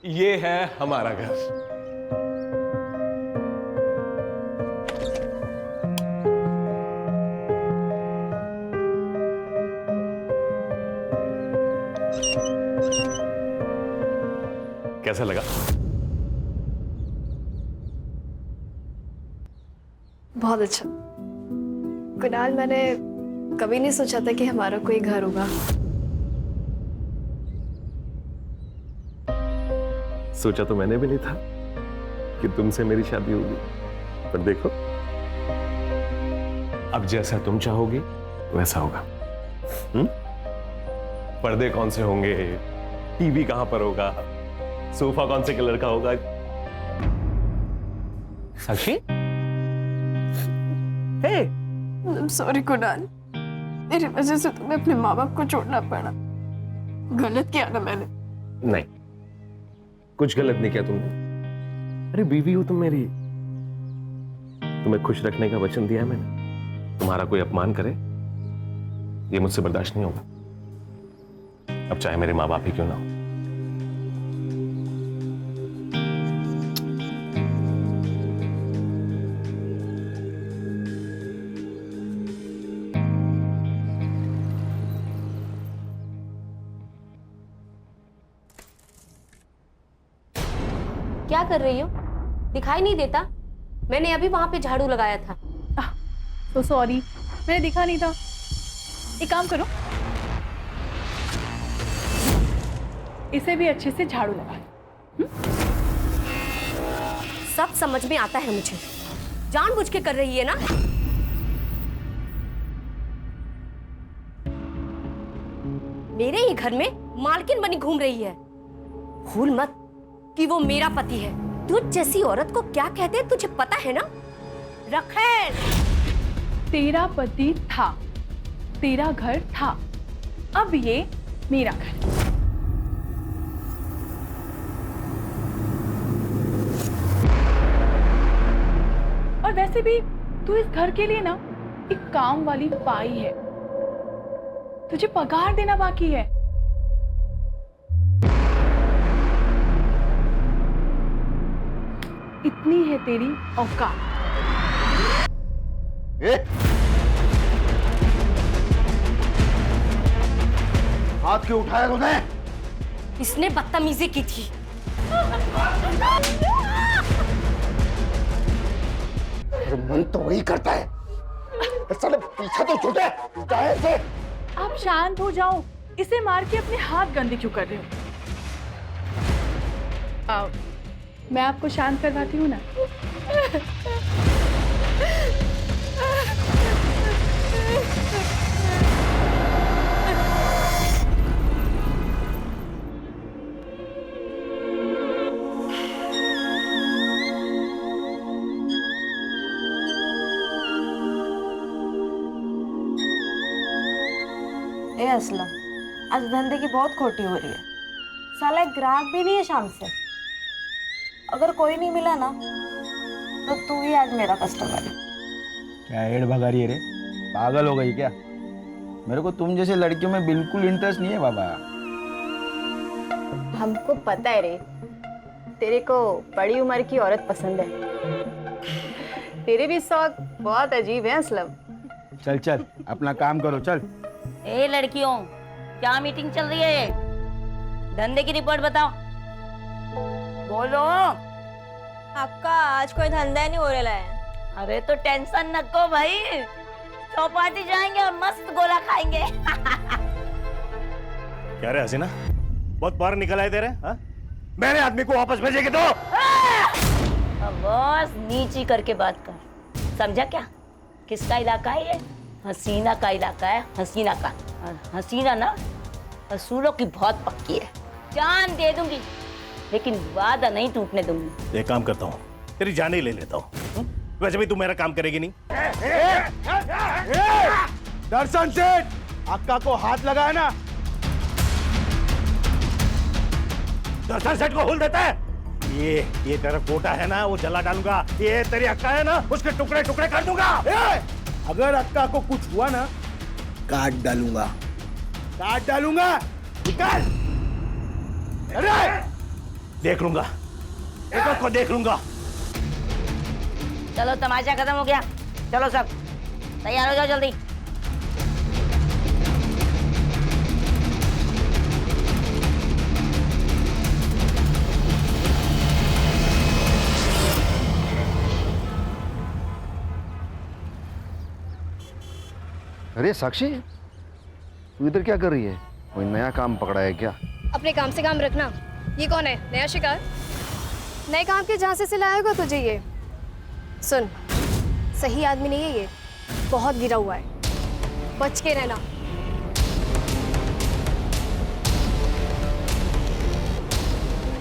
ये है हमारा घर। कैसा लगा? बहुत अच्छा। कुणाल, मैंने कभी नहीं सोचा था कि हमारा कोई घर होगा। सोचा तो मैंने भी नहीं था कि तुमसे मेरी शादी होगी, पर देखो अब जैसा तुम चाहोगी वैसा होगा। पर्दे कौन से होंगे, टीवी कहां पर होगा, सोफा कौन से कलर का होगा। साक्षी, हे, सॉरी कुणाल, मेरी वजह से तुम्हें अपने माँ बाप को छोड़ना पड़ा। गलत किया ना मैंने? नहीं, कुछ गलत नहीं किया तुमने। अरे बीवी हो तुम मेरी, तुम्हें खुश रखने का वचन दिया है मैंने। तुम्हारा कोई अपमान करे ये मुझसे बर्दाश्त नहीं होगा, अब चाहे मेरे माँ बाप ही क्यों ना हो। क्या कर रही हो? दिखाई नहीं देता? मैंने अभी वहां पे झाड़ू लगाया था। तो सॉरी, मैंने दिखा नहीं था। एक काम करो, इसे भी अच्छे से झाड़ू लगा। सब समझ में आता है मुझे, जानबूझ के कर रही है ना? मेरे ही घर में मालकिन बनी घूम रही है। भूल मत कि वो मेरा पति है। तुझ जैसी औरत को क्या कहते हैं तुझे पता है ना? रखेल, तेरा पति था, तेरा घर था, अब ये मेरा घर। और वैसे भी तू इस घर के लिए ना एक काम वाली पाई है, तुझे पगार देना बाकी है। इतनी है तेरी औकात। हाथ क्यों उठाया तूने? इसने बदतमीजी की थी। मन तो वही करता है, साले पीछा तो छूटे चाहे से। आप शांत हो जाओ, इसे मार के अपने हाथ गंदे क्यों कर रहे हो? आओ, मैं आपको शांत करवाती हूँ ना। ए असलम, आज धंधे की बहुत खोटी हो रही है। साला एक ग्राहक भी नहीं है शाम से। अगर कोई नहीं मिला ना तो तू ही आज मेरा कस्टमर है। क्या एड भगा रही है रे? पागल हो गई क्या? मेरे को तुम जैसे लड़कियों में बिल्कुल इंटरेस्ट नहीं है बाबा। हमको पता है रे, तेरे को बड़ी उम्र की औरत पसंद है। तेरे भी शौक बहुत अजीब है असलम। चल चल अपना काम करो, चल। ए लड़कियों, क्या मीटिंग चल रही है? धंधे की रिपोर्ट बताओ। बोलो। आपका आज कोई धंधा नहीं हो रहा है। अरे तो टेंशन न को भाई, चौपाटी जाएंगे और मस्त गोला खाएंगे। क्या रे हसीना, बहुत बाहर निकल आए तेरे? हाँ? मेरे आदमी को वापस भेजेगी तो? बस नीची करके बात कर, समझा क्या? किसका इलाका है ये? हसीना का इलाका है, हसीना का। और हसीना ना असूलों की बहुत पक्की है। जान दे दूंगी लेकिन वादा नहीं टूटने दूंगी। एक काम करता हूँ, तेरी जान ही ले लेता हूँ। वैसे भी तू मेरा काम करेगी नहीं। दर्शन सेठ, अक्का को हाथ लगाया ना। दर्शन सेठ को हुल देता है। ये तेरा कोटा है ना, वो जला डालूंगा। ये तेरी अक्का है ना, उसके टुकड़े टुकड़े कर दूंगा। अगर अक्का को कुछ हुआ ना, काट डालूंगा, काट डालूंगा। निकाल। अरे देख लूंगा, एक को देख लूंगा। चलो तमाशा खत्म हो गया, चलो सब तैयार हो जाओ जल्दी। अरे साक्षी, तू इधर क्या कर रही है? कोई नया काम पकड़ा है क्या? अपने काम से काम रखना। ये कौन है? नया शिकार? नए काम के जहां से लाया होगा तुझे ये। सुन, सही आदमी नहीं है ये, बहुत गिरा हुआ है, बच के रहना।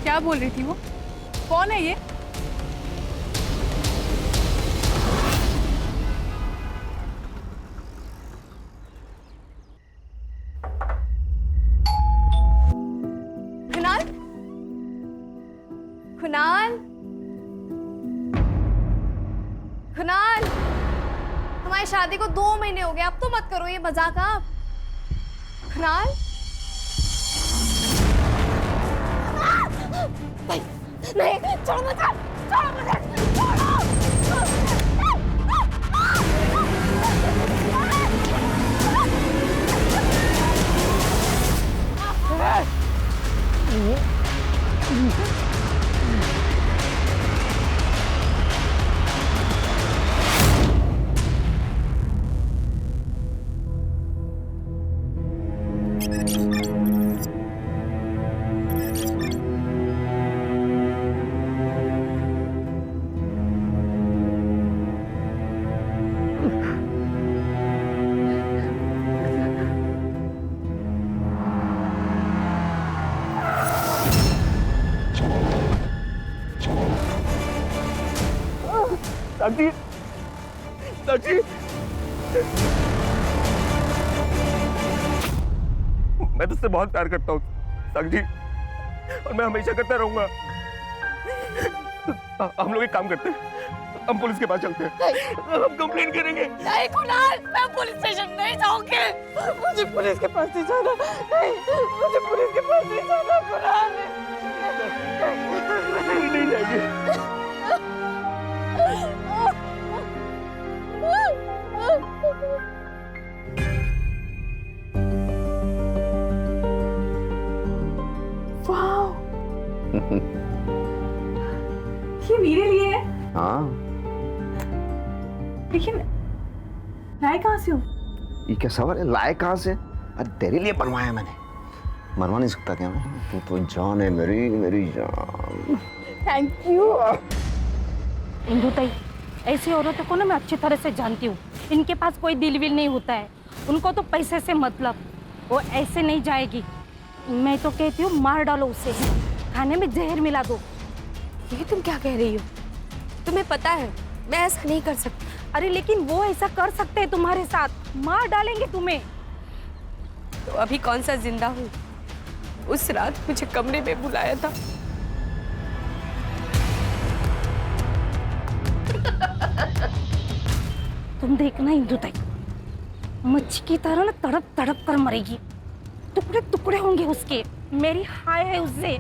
क्या बोल रही थी वो? कौन है ये? कुणाल, कुणाल, कुणाल, हमारी शादी को 2 महीने हो गए, अब तो मत करो ये मजाक आप। कुणाल, नहीं, छोड़ो मुझे, छोड़ो मुझे, छोड़ो। साक्षी, साक्षी, मैं तुझसे बहुत प्यार करता हूँ साक्षी, और मैं हमेशा करता रहूंगा। हम लोग एक काम करते हैं, हम पुलिस के पास चलते हैं, हम कंप्लेंट करेंगे। नहीं कुणाल, मैं पुलिस स्टेशन नहीं जाऊंगी, मुझे पुलिस के पास नहीं जाना, नहीं, मुझे पुलिस के पास नहीं जाना कुणाल। नहीं जाएंगे। वाह, ये मेरे लिए है। हाँ, लेकिन लाए कहाँ से हो? ये क्या सवाल है? लाए कहाँ से? अरे तेरे लिए बनवाया मैंने, मरवा नहीं सकता क्या मैं? तू तो जान है मेरी, मेरी जान। Thank you. इंदु ताई, ऐसी औरतों को ना मैं अच्छी तरह से जानती हूँ। इनके पास कोई दिल विल नहीं होता है, उनको तो पैसे से मतलब। वो ऐसे नहीं जाएगी। मैं तो कहती हूँ मार डालो उसे, खाने में जहर मिला दो। ये तुम क्या कह रही हो? तुम्हें पता है मैं ऐसा नहीं कर सकती। अरे लेकिन वो ऐसा कर सकते हैं तुम्हारे साथ, मार डालेंगे तुम्हें। तो अभी कौन सा जिंदा हूँ? उस रात मुझे कमरे में बुलाया था, तुम देखना इंदु ताई, मच्छी की तरह ना तड़प तड़प कर मरेगी, टुकड़े टुकड़े होंगे उसके। मेरी हाय है उससे।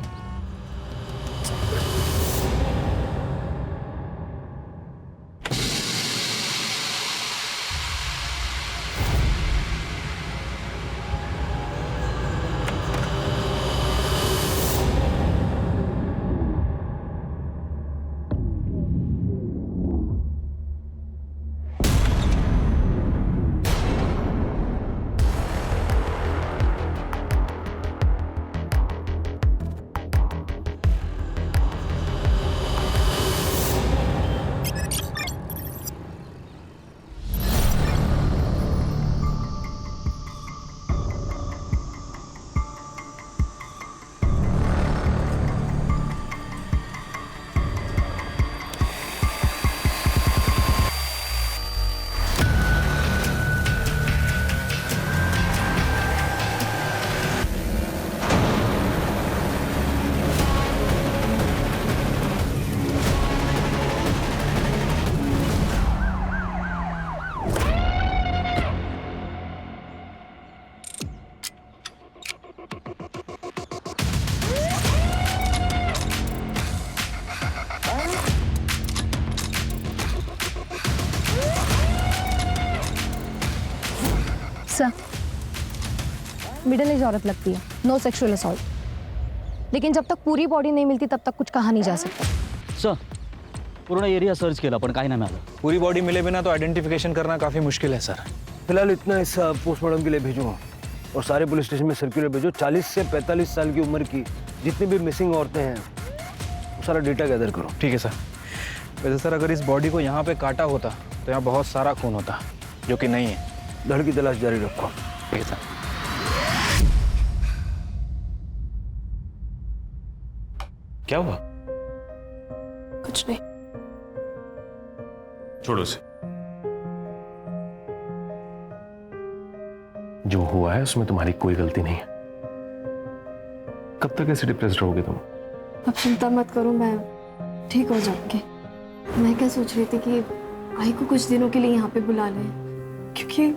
मिडिल एज औरत लगती है, नो सेक्सुअल असॉल्ट। लेकिन जब तक पूरी बॉडी नहीं मिलती तब तक कुछ कहा नहीं जा सकता। सर पूर्ण एरिया सर्च केला पण काही नाही मिळालं। पूरी बॉडी मिले बिना तो आइडेंटिफिकेशन करना काफ़ी मुश्किल है सर। फिलहाल इतना हिस्सा पोस्टमार्टम के लिए भेजूंगा और सारे पुलिस स्टेशन में सर्कुलर भेजो। 40 से 45 साल की उम्र की जितनी भी मिसिंग औरतें हैं वो सारा डेटा गैदर करो। ठीक है सर। वैसे सर अगर इस बॉडी को यहाँ पे काटा होता तो यहाँ बहुत सारा खून होता, जो कि नहीं है। धड़ की तलाश जारी रखो। ठीक है सर। क्या हुआ? कुछ नहीं। छोड़ो उसे। जो हुआ है उसमें तुम्हारी कोई गलती नहीं है। कब तक ऐसे डिप्रेस्ड रहोगे तुम? अब चिंता मत करो, मैं ठीक हो जाऊंगी। मैं क्या सोच रही थी कि आई को कुछ दिनों के लिए यहाँ पे बुला लें, क्योंकि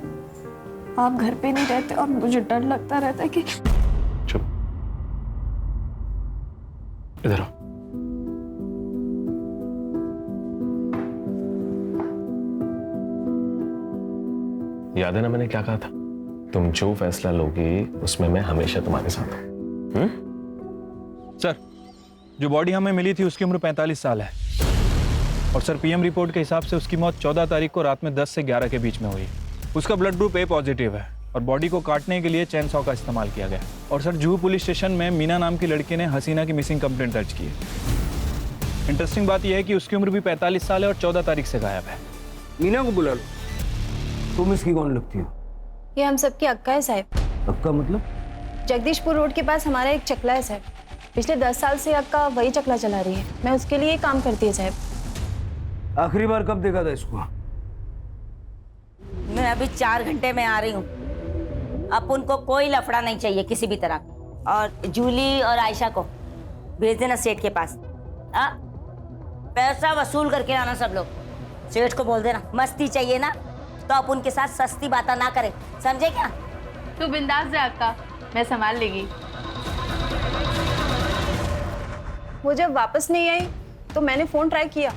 आप घर पे नहीं रहते और मुझे डर लगता रहता है कि। चुप, इधर आओ। याद है ना मैंने क्या कहा था? तुम जो फैसला लोगी उसमें मैं हमेशा तुम्हारे साथ हूं। सर जो बॉडी हमें मिली थी उसकी उम्र 45 साल है और सर पीएम रिपोर्ट के हिसाब से उसकी मौत 14 तारीख को रात में 10 से 11 के बीच में हुई। उसका ब्लड ग्रुप ए पॉजिटिव है और बॉडी को काटने के लिए चैन सॉ का इस्तेमाल किया गया। और सर जुहू पुलिस स्टेशन में मीना नाम की लड़की ने हसीना की मिसिंग कंप्लेंट दर्ज की है। इंटरेस्टिंग बात यह है कि उसकी उम्र भी 45 साल है और 14 तारीख से गायब है। मीना को बुला लो। तुम इसकी कौन लगती हो? ये हम सबकी अक्का है साहब। अक्का मतलब? जगदीशपुर रोड के पास हमारा एक चकला है साहब। पिछले 10 साल से अक्का वही चकला चला रही है। मैं उसके लिए काम करती है साहब। आखिरी बार कब देखा था इसको? मैं अभी 4 घंटे में आ रही हूँ। अब उनको कोई लफड़ा नहीं चाहिए किसी भी तरह। और जूली और आयशा को भेज देना सेठ के पास। पैसा वसूल करके आना सब लोग। सेठ को बोल देना मस्ती चाहिए ना तो आप उनके साथ सस्ती बातें ना करें, समझे क्या? तू बिंदास जा अक्का, मैं संभाल लेगी। वो जब वापस नहीं आई तो मैंने फोन ट्राई किया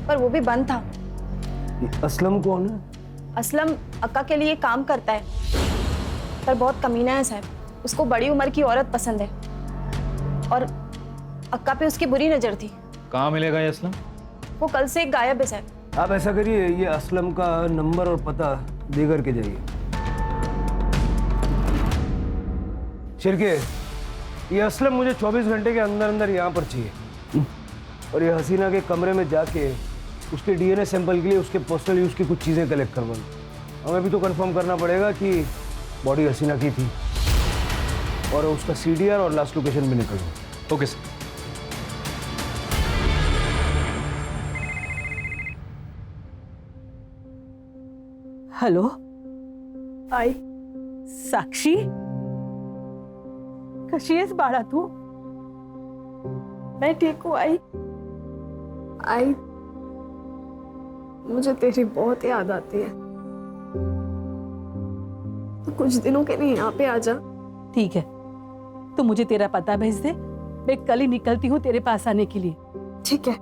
पर वो भी बंद था। असलम कौन है? असलम अक्का के लिए काम करता है पर बहुत कमीना है साहब। उसको बड़ी उम्र की औरत पसंद है और अक्का पे उसकी बुरी नजर थी। कहाँ मिलेगा ये असलम? वो कल से गायब है साहब। आप ऐसा करिए, ये असलम का नंबर और पता दे करके जाइए। शिरके, ये असलम मुझे 24 घंटे के अंदर अंदर यहाँ पर चाहिए। और ये हसीना के कमरे में जाके उसके डीएनए सैंपल के लिए उसके पर्सनल यूज की कुछ चीज़ें कलेक्ट करवाऊँ। हमें भी तो कंफर्म करना पड़ेगा कि बॉडी हसीना की थी और उसका सीडीआर और लास्ट लोकेशन भी निकल गया। Okay sir. हॅलो आई, साक्षी कशी आहेस बाळा तू? मैं ठीक हूँ आई। आई, मुझे तेरी बहुत याद आती है। तो कुछ दिनों के लिए यहाँ पे आ जा। ठीक है, तो मुझे तेरा पता भेज दे, मैं कल ही निकलती हूँ तेरे पास आने के लिए। ठीक है,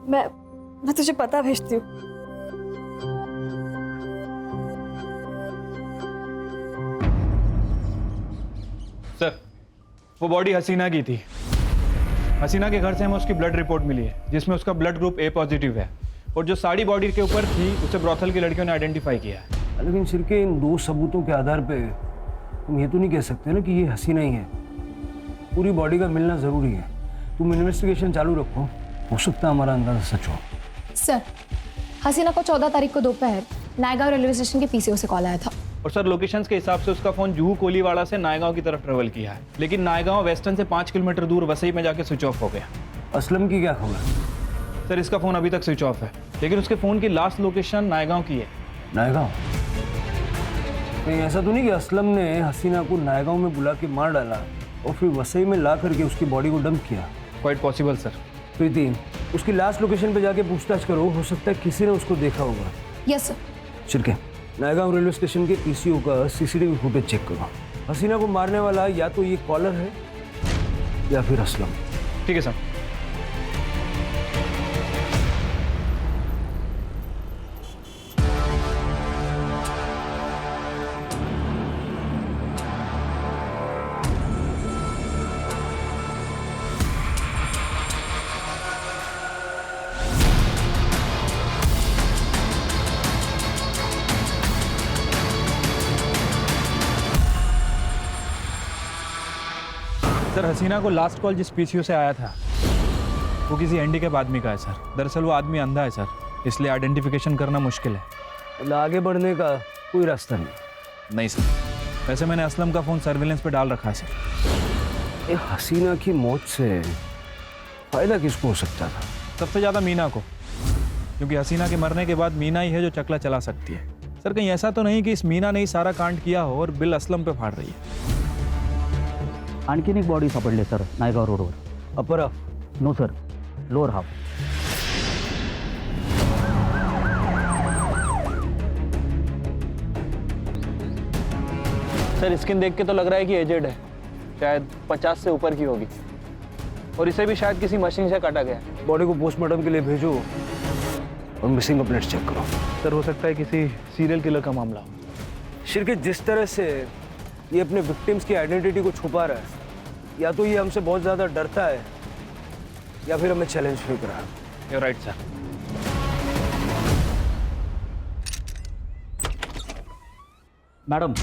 मैं तुझे पता भेजती हूँ। सर वो बॉडी हसीना की थी। हसीना के घर से हमें उसकी ब्लड रिपोर्ट मिली है जिसमें उसका ब्लड ग्रुप ए पॉजिटिव है और जो साड़ी बॉडी के ऊपर थी उसे ब्रॉथल की लड़कियों ने आइडेंटिफाई किया है। लेकिन शिरके, इन 2 सबूतों के आधार पे तुम ये तो नहीं कह सकते ना कि ये हसीना ही है। पूरी बॉडी का मिलना जरूरी है। तुम इन्वेस्टिगेशन चालू रखो, हो सकता है हमारा अंदाजा सच हो। सर, हसीना को 14 तारीख को दोपहर नायगांव रेलवे स्टेशन के पीसीओ से कॉल आया था। और सर लोकेशंस के हिसाब से उसका फोन जुहू कोलीवाड़ा से नायगांव की तरफ ट्रेवल किया है, लेकिन नायगांव वेस्टर्न से 5 किलोमीटर दूर वसई में जाके स्विच ऑफ हो गया। असलम की क्या खबर? सर इसका फोन अभी तक स्विच ऑफ है, लेकिन उसके फोन की लास्ट लोकेशन नायगांव की है। नायगांव? कहीं ऐसा तो नहीं कि असलम ने हसीना को नायगांव में बुला के मार डाला और फिर वसई में ला करके उसकी बॉडी को डंप किया? Quite possible sir. प्रीति, उसकी लास्ट लोकेशन पे जाके पूछताछ करो, हो सकता है किसी ने उसको देखा होगा। Yes sir. Shirke, Naigaon railway station के पीसीओ का सीसीटीवी फुटेज चेक करो। हसीना को मारने वाला या तो ये कॉलर है या फिर असलम। ठीक है सर। सर हसीना को लास्ट कॉल जिस पीसीओ से आया था वो किसी हैंडीकैप आदमी का है सर। दरअसल वो आदमी अंधा है सर, इसलिए आइडेंटिफिकेशन करना मुश्किल है। मतलब आगे बढ़ने का कोई रास्ता नहीं? नहीं सर, वैसे मैंने असलम का फ़ोन सर्विलेंस पे डाल रखा है सर। ये हसीना की मौत से फायदा किसको हो सकता था? सबसे ज़्यादा मीना को, क्योंकि हसीना के मरने के बाद मीना ही है जो चकला चला सकती है। सर कहीं ऐसा तो नहीं कि इस मीना ने ही सारा कांड किया हो और बिल असलम पे फाड़ रही है? आणखीन एक बॉडी सापडली सर नायगाव रोडवर। Upper half? No sir, lower half. Sir skin देख के तो लग रहा है कि एजेड है, शायद 50 से ऊपर की होगी, और इसे भी शायद किसी मशीन से काटा गया। बॉडी को पोस्टमार्टम के लिए भेजो और मिसिंग कंप्लेंट चेक करो। सर हो सकता है किसी सीरियल किलर का मामला हो। शिरके, जिस तरह से ये अपने विक्टिम्स की आइडेंटिटी को छुपा रहा है, या तो ये हमसे बहुत ज़्यादा डरता है या फिर हमें चैलेंज फील कर रहा है। You're right, sir. मैडम,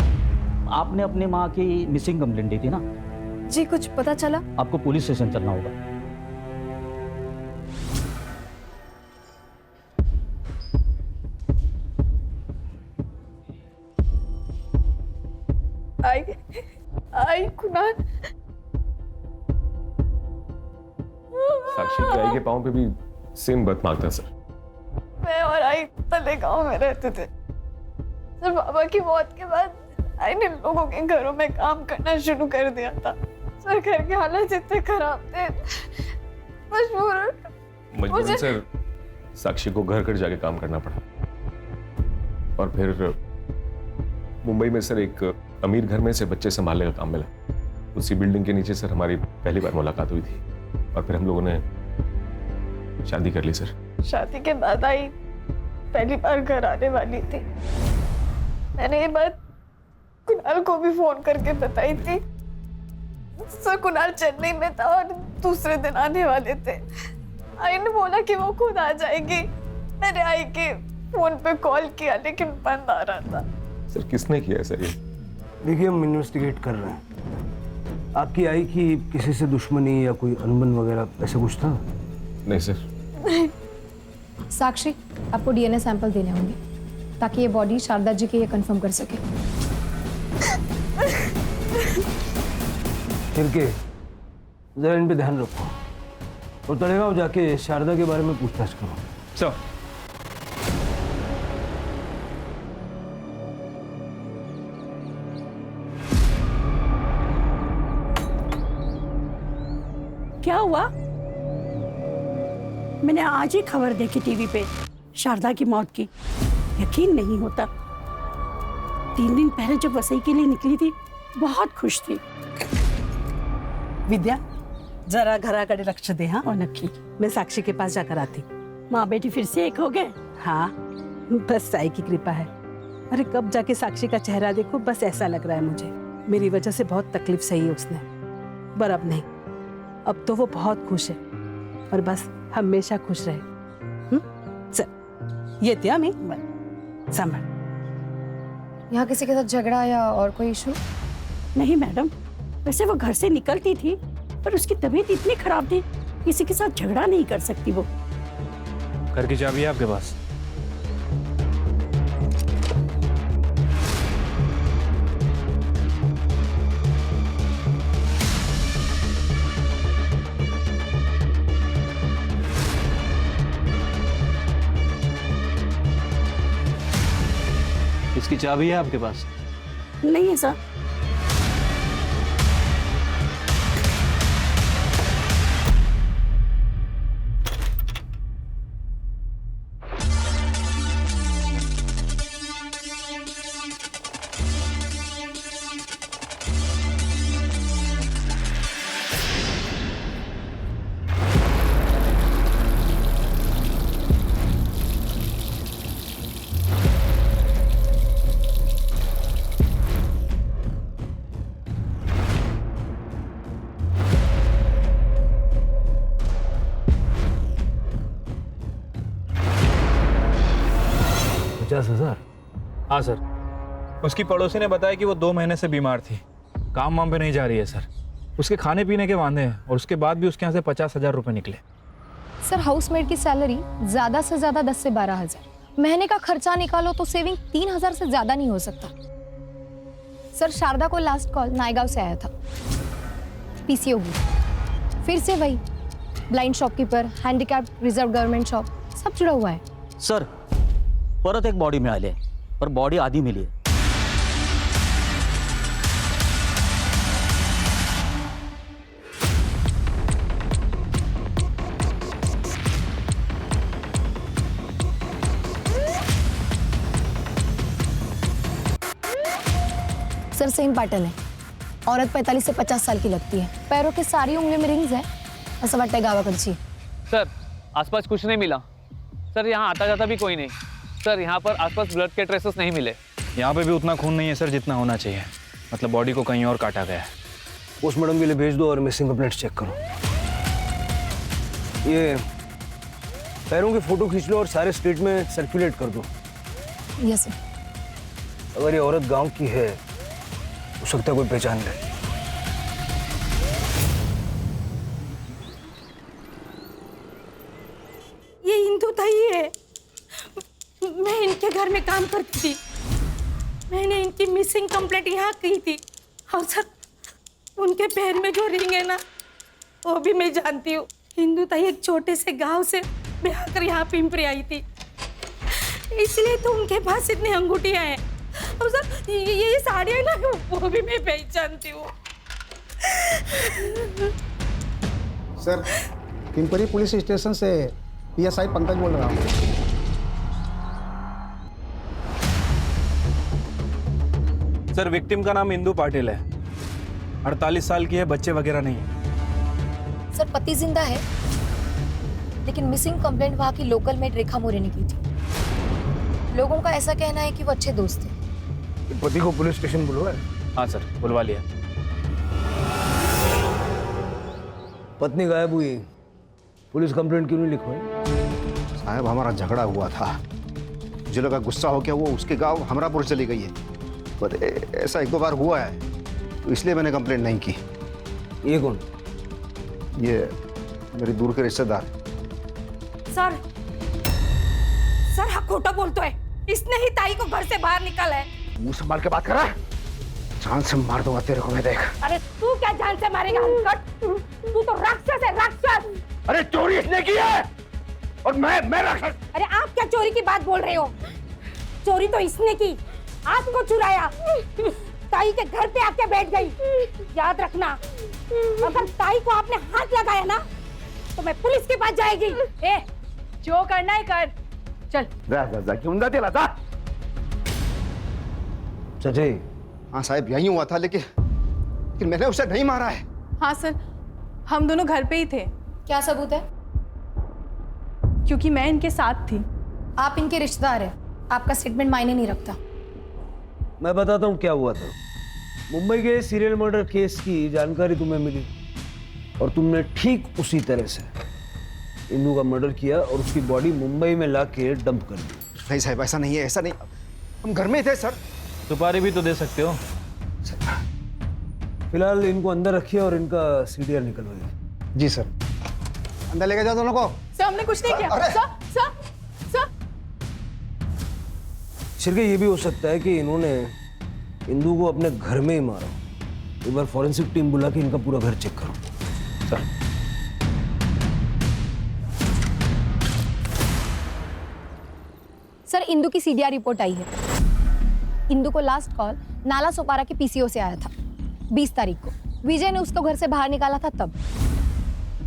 आपने अपनी माँ की मिसिंग कंप्लेंट दी थी ना? जी, कुछ पता चला? आपको पुलिस स्टेशन चलना होगा। आई कुणाल, साक्षी की आई के पाँव पे भी सेम बर्थ मार्क था सर। मैं और आई तले गांव में रहते थे सर। बाबा की मौत के बाद आई ने लोगों के घरों में काम करना शुरू कर दिया था सर। घर के हालात इतने खराब थे, मजबूरन सर साक्षी को घर घर जाके काम करना पड़ा। और फिर मुंबई में सर एक अमीर घर में से बच्चे संभालने का काम मिला। उसी बिल्डिंग के नीचे सर हमारी पहली बार मुलाकात हुई थी, और फिर हम लोगों ने शादी कर ली सर। शादी के बाद आई पहली बार घर आने वाली थी। मैंने ये बात कुणाल को भी फोन करके बताई थी सर। कुणाल चेन्नई में था और दूसरे दिन आने वाले थे। आई ने बोला कि वो खुद आ जाएगी। मैंने आई के फोन पे कॉल किया लेकिन बंद आ रहा था। सर किसने किया है सर ये? देखिए, हम इन्वेस्टिगेट कर रहे हैं। आपकी आई की किसी से दुश्मनी या कोई अनबन वगैरह ऐसा कुछ था? नहीं सर। साक्षी, आपको डीएनए सैंपल देने होंगे ताकि ये बॉडी शारदा जी के ये कंफर्म कर सके। फिर जरा इन पे ध्यान रखो और तलेगांव जाके शारदा के बारे में पूछताछ करो। सर क्या हुआ? मैंने आज ही खबर देखी टीवी पे शारदा की मौत की। यकीन नहीं होता। 3 दिन पहले जब वसई के लिए निकली थी बहुत खुश थी। विद्या, जरा घराकडे लक्ष दे। हाँ, और नक्की मैं साक्षी के पास जाकर आती। माँ बेटी फिर से एक हो गए? हाँ, बस साई की कृपा है। अरे कब जाके साक्षी का चेहरा देखो, बस ऐसा लग रहा है मुझे मेरी वजह से बहुत तकलीफ सही है उसने। पर अब नहीं, अब तो वो बहुत खुश है और बस हमेशा खुश रहे। चल ये त्या मैं संभाल। यहाँ किसी के साथ झगड़ा या और कोई इशू? नहीं मैडम, वैसे वो घर से निकलती थी पर उसकी तबीयत इतनी खराब थी, किसी के साथ झगड़ा नहीं कर सकती वो। घर की चाबी है आपके पास? इसकी चाबी है आपके पास? नहीं है सर। हाँ सर, उसकी पड़ोसी ने बताया कि वो 2 महीने से बीमार थी, काम वाम पे नहीं जा रही है सर। उसके खाने पीने के वांदे हैं और उसके बाद भी उसके यहाँ से 50,000 रुपये निकले। सर हाउसमेट की सैलरी ज़्यादा से ज़्यादा 10 से 12,000, महीने का खर्चा निकालो तो सेविंग 3,000 से ज़्यादा नहीं हो सकता। सर शारदा को लास्ट कॉल नायगांव से आया था, पीसीओ की, फिर से वही blind shopkeeper, handicap reserve government shop, सब जुड़ा हुआ है। सर परत एक बॉडी मिळाली आहे, पर बॉडी आधी मिली आहे। सर सेम पैटर्न है, औरत 45 से 50 साल की लगती है, पैरों के सारी उंगली में रिंग्स है, ऐसा वाटतं गावाकडची। सर आसपास कुछ नहीं मिला सर, यहाँ आता जाता भी कोई नहीं सर, यहाँ पर आसपास ब्लड के ट्रेसेस नहीं मिले। यहाँ पे भी उतना खून नहीं है सर जितना होना चाहिए, मतलब बॉडी को कहीं और काटा गया है। पोस्टमार्टम के लिए भेज दो और मिसिंग कंप्लेंट्स चेक करो। ये पैरों की फोटो खींच लो और सारे स्टेट में सर्कुलेट कर दो। Yes sir. अगर ये औरत गांव की है, हो सकता है कोई पहचान ले। ये इंदु ताई है, मैं इनके घर में काम करती थी, मैंने इनकी मिसिंग कंप्लेंट यहाँ की थी। और सर उनके पैर में जो रिंग है ना, वो भी मैं जानती हूँ। इंदु ताई एक छोटे से गांव से ब्याह कर यहाँ पिंपरी आई थी, इसलिए तो उनके पास इतनी अंगूठियाँ हैं। और सर ये साड़ियाँ ना, वो भी मैं पहचानती हूँ। सर पिंपरी पुलिस स्टेशन से पीएसआई पंकज बोल रहा हूँ। सर विक्टिम का नाम इंदु पाटिल है, 48 साल की है, बच्चे वगैरह नहीं है। सर पति जिंदा है, लेकिन मिसिंग कंप्लेंट वहाँ की लोकल मेड रेखा मोरे ने की थी। लोगों का ऐसा कहना है कि वो अच्छे दोस्त थे। पति को पुलिस स्टेशन बुलवाया? हाँ सर बुलवा लिया। पत्नी गायब हुई, पुलिस कंप्लेंट क्यों नहीं लिखवाई? साहब हमारा झगड़ा हुआ था, मुझे लगा गुस्सा हो गया वो उसके गांव हमरापुर चली गई है, पर ऐसा एक दो बार हुआ है तो इसलिए मैंने कंप्लेंट नहीं की। ये कौन? ये मेरी दूर के रिश्तेदार। सर सर हाँ खोटा बोलते है, इसने ही ताई को घर से बाहर निकाला है। मुंह संभाल के बात कर रहा है, जान से मार दूंगा तेरे को मैं, देख। अरे तू क्या जान से मारेगा हलकट? तू तो राक्षस है, राक्षस। अरे चोरी इसने की है और मैं राक्षस। अरे आप क्या चोरी की बात बोल रहे हो? चोरी तो इसने की, आपको चुराया, ताई के घर पे आके बैठ गई। याद रखना, अगर ताई को आपने हाथ लगाया ना तो मैं पुलिस के पास जाएगी। ए, जो करना है कर, चल। जा क्यों ना तेला था? सच्चाई? हाँ साहब यही हुआ था, लेकिन मैंने उसे नहीं मारा है। हाँ सर, हम दोनों घर पे ही थे। क्या सबूत है? क्योंकि मैं इनके साथ थी। आप इनके रिश्तेदार हैं, आपका स्टेटमेंट मायने नहीं रखता। मैं बताता हूँ क्या हुआ था। मुंबई के सीरियल मर्डर केस की जानकारी तुम्हें मिली और तुमने ठीक उसी तरह से इंदु का मर्डर किया और उसकी बॉडी मुंबई में लाके डंप कर दी। नहीं साहब ऐसा नहीं है, ऐसा नहीं, हम घर में थे सर। सुपारी भी तो दे सकते हो। फिलहाल इनको अंदर रखिए और इनका सीडीआर निकलवाइए। जी सर। अंदर लेके जाओ दोनों को। सर हमने कुछ नहीं किया। अरे! सर शिरके ये भी हो सकता है कि इन्होंने इंदु को अपने घर में ही मारा। एक बार फॉरेंसिक टीम बुला के इनका पूरा घर चेक करो। सर सर इंदु की सीडीआर रिपोर्ट आई है। इंदु को लास्ट कॉल नाला सोपारा के पीसीओ से आया था 20 तारीख को। विजय ने उसको घर से बाहर निकाला था तब।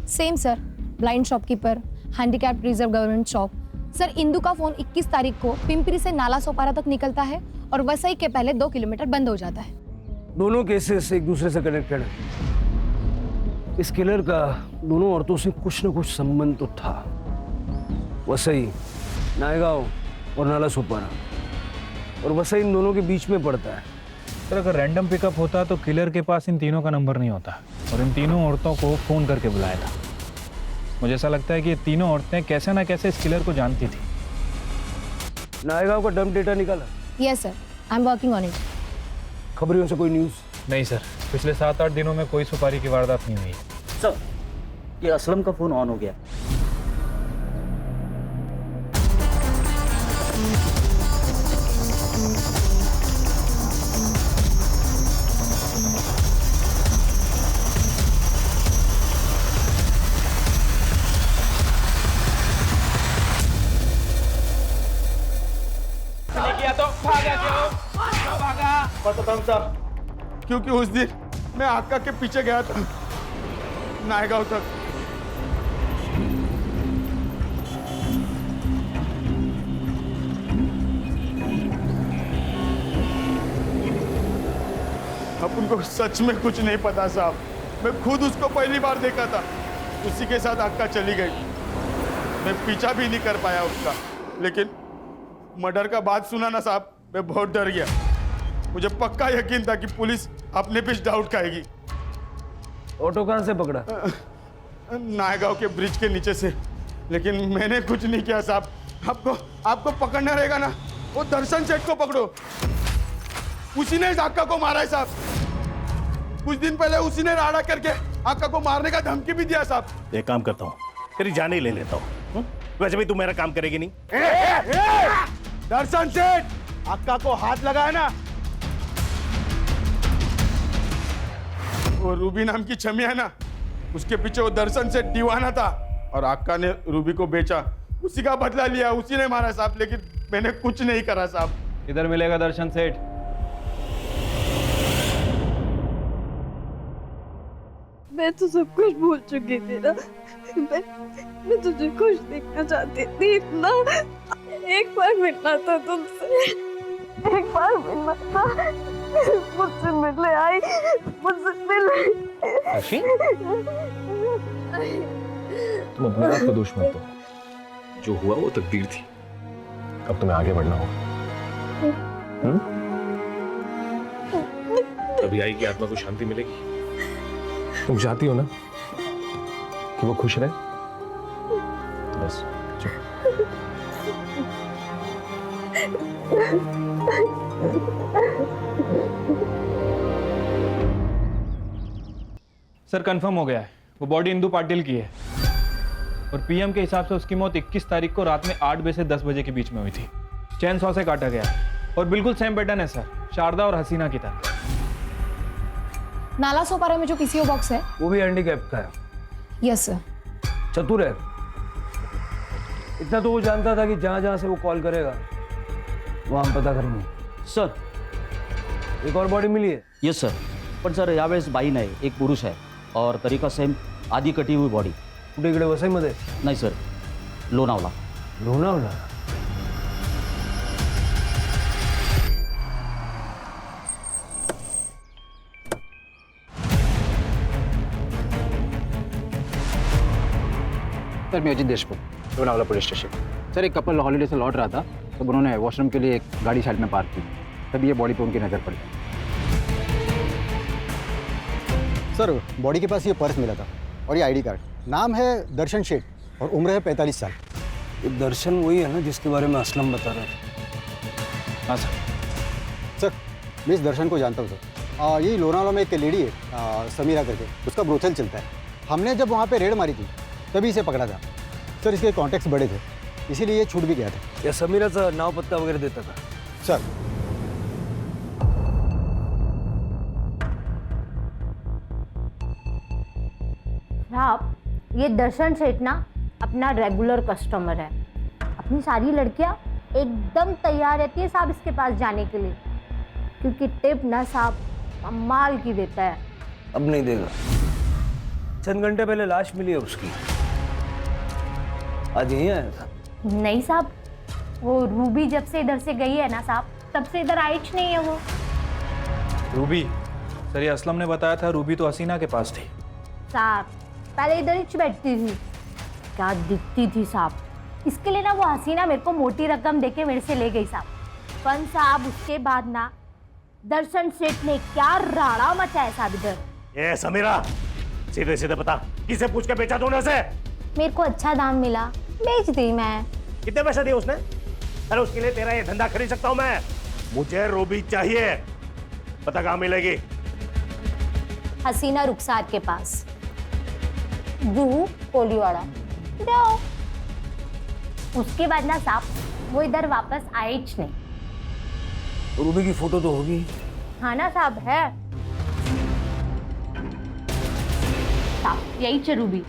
Same sir, blind shopkeeper, handicap reserve government shop. Sir Indu का फोन 21 तारीख को पिंपरी से नाला सोपारा तक निकलता है और वसई के पहले 2 किलोमीटर बंद हो जाता है। दोनों केसेस एक दूसरे से कनेक्टेड है। इस किलर का दोनों औरतों से कुछ न कुछ संबंध तो था। वसई, नायगांव और नाला सोपारा, और वसई इन दोनों के बीच में पड़ता है। सर अगर रैंडम पिकअप होता तो किलर के पास इन तीनों का नंबर नहीं होता और इन तीनों औरतों को फ़ोन करके बुलाया था। मुझे ऐसा लगता है कि ये तीनों औरतें कैसे ना कैसे इस किलर को जानती थी। नायगांव का डंप डेटा निकाला? Yes sir, I am working on it. खबरियों से कोई न्यूज़? नहीं सर। पिछले 7-8 दिनों में कोई सुपारी की वारदात नहीं हुई। सर, ये असलम का फोन ऑन हो गया। बताता हूँ साहब, क्योंकि उस दिन मैं आका के पीछे गया था नायगांव तक। अपन को सच में कुछ नहीं पता साहब, मैं खुद उसको पहली बार देखा था, उसी के साथ आका चली गई। मैं पीछा भी नहीं कर पाया उसका, लेकिन मर्डर का बात सुना ना साहब, मैं बहुत डर गया। मुझे पक्का यकीन था कि पुलिस अपने पे डाउट खाएगी। ऑटो कहाँ से पकड़ा? नायगांव के ब्रिज के नीचे से, लेकिन मैंने कुछ नहीं किया साहब। आपको पकड़ना रहेगा ना, वो दर्शन सेठ को पकड़ो, उसी ने आका को मारा है साहब। कुछ दिन पहले उसी ने राड़ा करके आका को मारने का धमकी भी दिया साहब। एक काम करता हूँ, तेरी जान ही ले लेता हूँ। वैसे भी तू मेरा काम करेगी नहीं। दर्शन सेठ, आका को हाथ लगाया ना, वो रूबी नाम की छमिया है ना, उसके पीछे वो दर्शन सेठ दीवाना था और आका ने रूबी को बेचा, उसी का बदला लिया, उसी ने मारा साहब। लेकिन मैंने कुछ नहीं करा साहब। इधर मिलेगा दर्शन सेठ। मैं तो सब कुछ भूल चुकी थी ना। मैं तुझे खुश देखना चाहती थी इतना। एक बार मिलना था तुमसे, एक बार मिलना था। मुझसे मिलने आई, मुझसे मिले। तुम अपने आप का दोष मत दो, जो हुआ वो तकदीर थी। अब तुम्हें आगे बढ़ना होगा। तभी आएगी आत्मा को शांति मिलेगी। तुम चाहती हो ना कि वो खुश रहे, तो बस सर कंफर्म हो गया है, वो बॉडी इंदु पाटिल की है और पीएम के हिसाब से उसकी मौत 21 तारीख को रात में 8 बजे से 10 बजे के बीच में हुई थी। चैन सॉ से काटा गया और बिल्कुल सेम पैटर्न है सर, शारदा और हसीना की तरह। नाला सोपारा में जो पीसीओ बॉक्स है वो भी हैंडीकैप का है। Yes sir. चतुर है, इतना तो वो जानता था कि जहां जहां से वो कॉल करेगा वहां हम पता करेंगे। सर, एक और बॉडी मिली है? यस सर, पण सर यावेळेस बाई नाही, एक पुरुष आहे और तरीका सेम, आधी कटी हुई बॉडी। कुठे इकडे वसईमध्ये? नाही सर, लोणावला। लोणावला? सर मैं Ajit Deshmukh, Lonavala police station. Sir एक कपल हॉलीडे से लौट रहा था, तब उन्होंने वॉशरूम के लिए एक गाड़ी साइड में पार्क की, तभी ये बॉडी पे उनकी नज़र पड़ी। सर बॉडी के पास ये पर्स मिला था और ये आईडी कार्ड, नाम है दर्शन शेठ और उम्र है 45 साल। ये दर्शन वही है ना जिसके बारे में असलम बता रहा था? हाँ सर। सर मैं इस दर्शन को जानता हूँ सर, यही लोनावला में एक लेडी है समीरा करके, उसका ब्रोथल चलता है। हमने जब वहाँ पे रेड मारी थी तभी इसे पकड़ा था सर। इसके कॉन्टैक्ट्स बड़े थे, इसीलिए ये छूट भी गया था। या समीराचा नाव पत्ता वगैरह देता था? सर साहब, ये दर्शन सेठ ना अपना रेगुलर कस्टमर है। अपनी सारी लड़कियां एकदम तैयार रहती है साहब इसके पास जाने के लिए, क्योंकि टिप ना साहब कमाल की देता है। अब नहीं देगा। चंद घंटे पहले लाश मिली है उसकी, आज यहीं आया था? नहीं साहब, वो रूबी जब से इधर से गई है ना साहब, तब से इधर आई नहीं है वो। रूबी? सर ये असलम ने बताया था रूबी तो हसीना के पास थी। साहब पहले इधर ही बैठती थी, क्या दिखती थी साहब। इसके लिए ना वो हसीना मेरे को मोटी रकम देके मेरे से ले गई साहब। पर साहब उसके बाद ना दर्शन सेठ ने क्या राड़ा मचाया साहब इधर। ए समीरा, सीधे सीधे बता, किसे पूछ के बेचा तूने उसे? मेरे को अच्छा दाम मिला, बेच दी मैं। कितने पैसे दिए उसने? अरे उसके लिए तेरा ये धंधा खरीद सकता हूं मैं। मुझे रूबी चाहिए, पता कहाँ मिलेगी? हसीना रुखसार के पास, जूहू कोलीवाड़ा जाओ। उसके बाद ना साहब वो इधर वापस आए ही नहीं। रूबी की फोटो तो होगी। हाँ ना साहब, है साहब, यही च रूबी।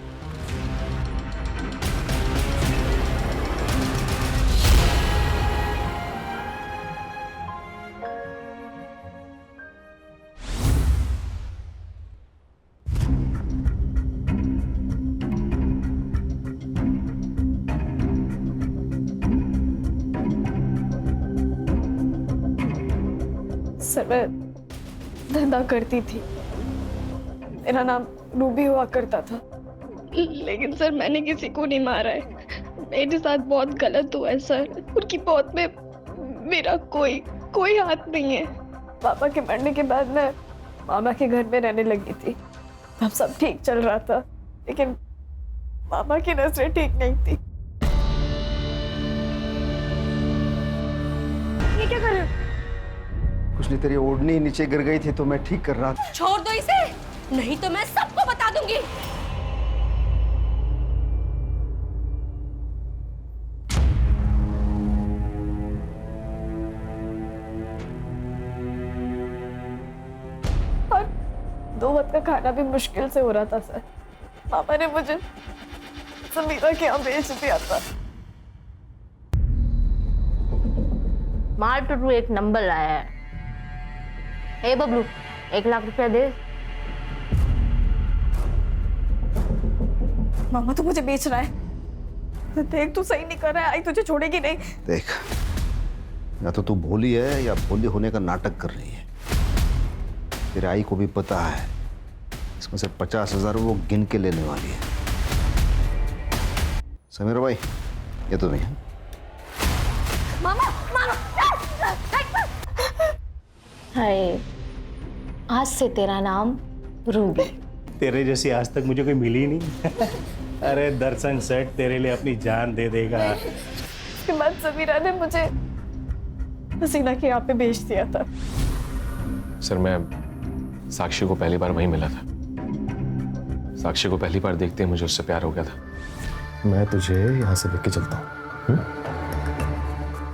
सर मैं धंधा करती थी, मेरा नाम रूबी हुआ करता था, लेकिन सर मैंने किसी को नहीं मारा है। मेरे साथ बहुत गलत हुआ है सर। उनकी मौत में मेरा कोई हाथ नहीं है। पापा के मरने के बाद मैं मामा के घर में रहने लगी थी। तब सब ठीक चल रहा था, लेकिन मामा की नजरें ठीक नहीं थी। ये क्या कर रहे हो? कुछ नहीं, तेरी ओढ़नी नीचे गिर गई थी तो मैं ठीक कर रहा था। छोड़ दो इसे, नहीं तो मैं सबको बता दूंगी। और 2 वक्त का खाना भी मुश्किल से हो रहा था सर। पापा ने मुझे समीरा के यहाँ बेच दिया था। मार टू एक नंबर आया है। हे बबलू, 1 लाख रुपया दे। मामा तू मुझे बेच रहा है। देख तू सही नहीं कर रहा है, आई तुझे छोड़ेगी नहीं। देख, या तो तू भोली है या भोली होने का नाटक कर रही है। तेरे आई को भी पता है इसमें से 50,000 वो गिन के लेने वाली है। समीर भाई, ये तो नहीं है। मामा मारो। हाय, आज से तेरा नाम रूबी। तेरे जैसी आज तक मुझे कोई मिली नहीं। अरे दर्शन सेठ तेरे लिए अपनी जान दे देगा। उसके बाद समीरा ने मुझे हसीना के यहाँ पे बेच दिया था। सर मैं साक्षी को पहली बार वहीं मिला था। साक्षी को पहली बार देखते ही मुझे उससे प्यार हो गया था। मैं तुझे यहाँ से लेके चलता हूँ,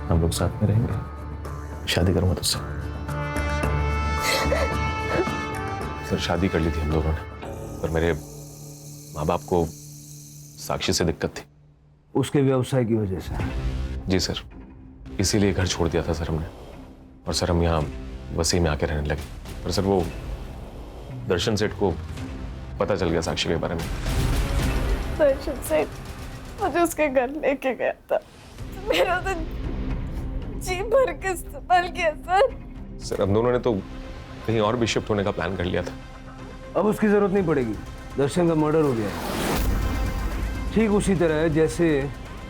हम लोग साथ में रहेंगे, शादी करूंगा तुझसे। सर शादी कर ली थी हम लोगों ने, पर मेरे माँ बाप को साक्षी से दिक्कत थी। उसके व्यवसाय की वजह से? जी सर, इसीलिए घर छोड़ दिया था सर हमने। और सर हम यहाँ वसी में आके रहने लगे। पर सर वो दर्शन सेठ को पता चल गया साक्षी के बारे में। दर्शन सेठ मुझे उसके घर लेके गया था। मेरा तो जी भर के इस्तेमाल किया सर। सर हम दोनों ने तो कहीं और भी शिफ्ट होने का प्लान कर लिया था। अब उसकी जरूरत नहीं पड़ेगी, दर्शन का मर्डर हो गया। ठीक उसी तरह जैसे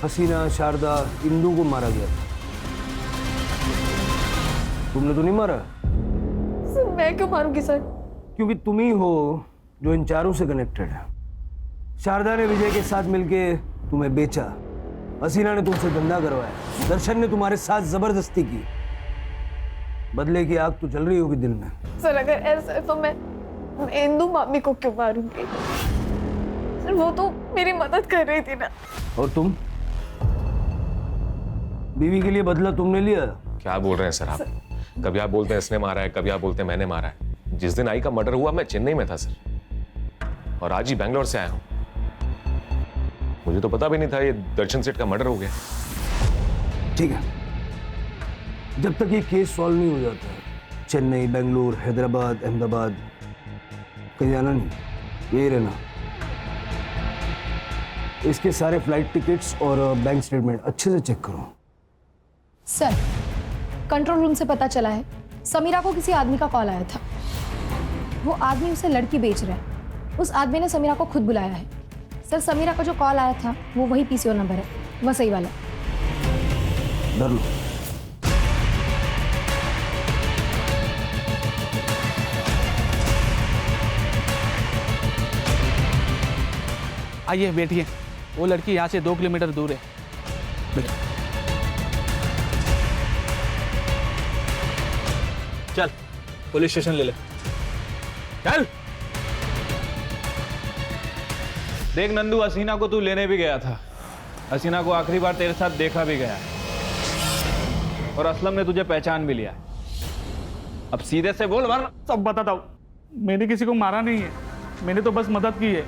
हसीना, शारदा, इंदू को मारा गया था। तुमने तो नहीं मारा? सर मैं क्यों मारूंगी सर? क्योंकि तुम ही हो जो इन चारों से कनेक्टेड है। शारदा ने विजय के साथ मिलके तुम्हें बेचा, हसीना ने तुमसे धंधा करवाया, दर्शन ने तुम्हारे साथ जबरदस्ती की। बदले की आग तो जल रही होगी दिल में। सर अगर ऐसा है तो मैं इंदू मामी को क्यों मारूंगी? सर वो तो मेरी मदद कर रही थी ना। और तुम? बीवी के लिए बदला तुमने लिया? क्या बोल रहे हैं सर आप? कभी आप बोलते हैं इसने मारा है, कभी आप बोलते हैं मैंने मारा है। जिस दिन आई का मर्डर हुआ मैं चेन्नई में था सर, और आज ही बैंगलोर से आया हूं। मुझे तो पता भी नहीं था ये दर्शन सेठ का मर्डर हो गया। ठीक है, जब तक ये केस सॉल्व नहीं हो जाता, चेन्नई, बेंगलुरु, हैदराबाद, अहमदाबाद कहीं जाना नहीं, यही रहना। इसके सारे फ्लाइट टिकट्स और बैंक स्टेटमेंट अच्छे से चेक करो। सर कंट्रोल रूम से पता चला है समीरा को किसी आदमी का कॉल आया था। वो आदमी उसे लड़की बेच रहा है। उस आदमी ने समीरा को खुद बुलाया है। सर समीरा का जो कॉल आया था वो वही पीसीओ नंबर है, वह सही वाला। डर लो। आइए बैठिए। वो लड़की यहाँ से 2 किलोमीटर दूर है। चल पुलिस स्टेशन ले ले। चल। देख नंदू, हसीना को तू लेने भी गया था। हसीना को आखिरी बार तेरे साथ देखा भी गया और असलम ने तुझे पहचान भी लिया। अब सीधे से बोल वरना सब बताता हूँ। मैंने किसी को मारा नहीं है, मैंने तो बस मदद की है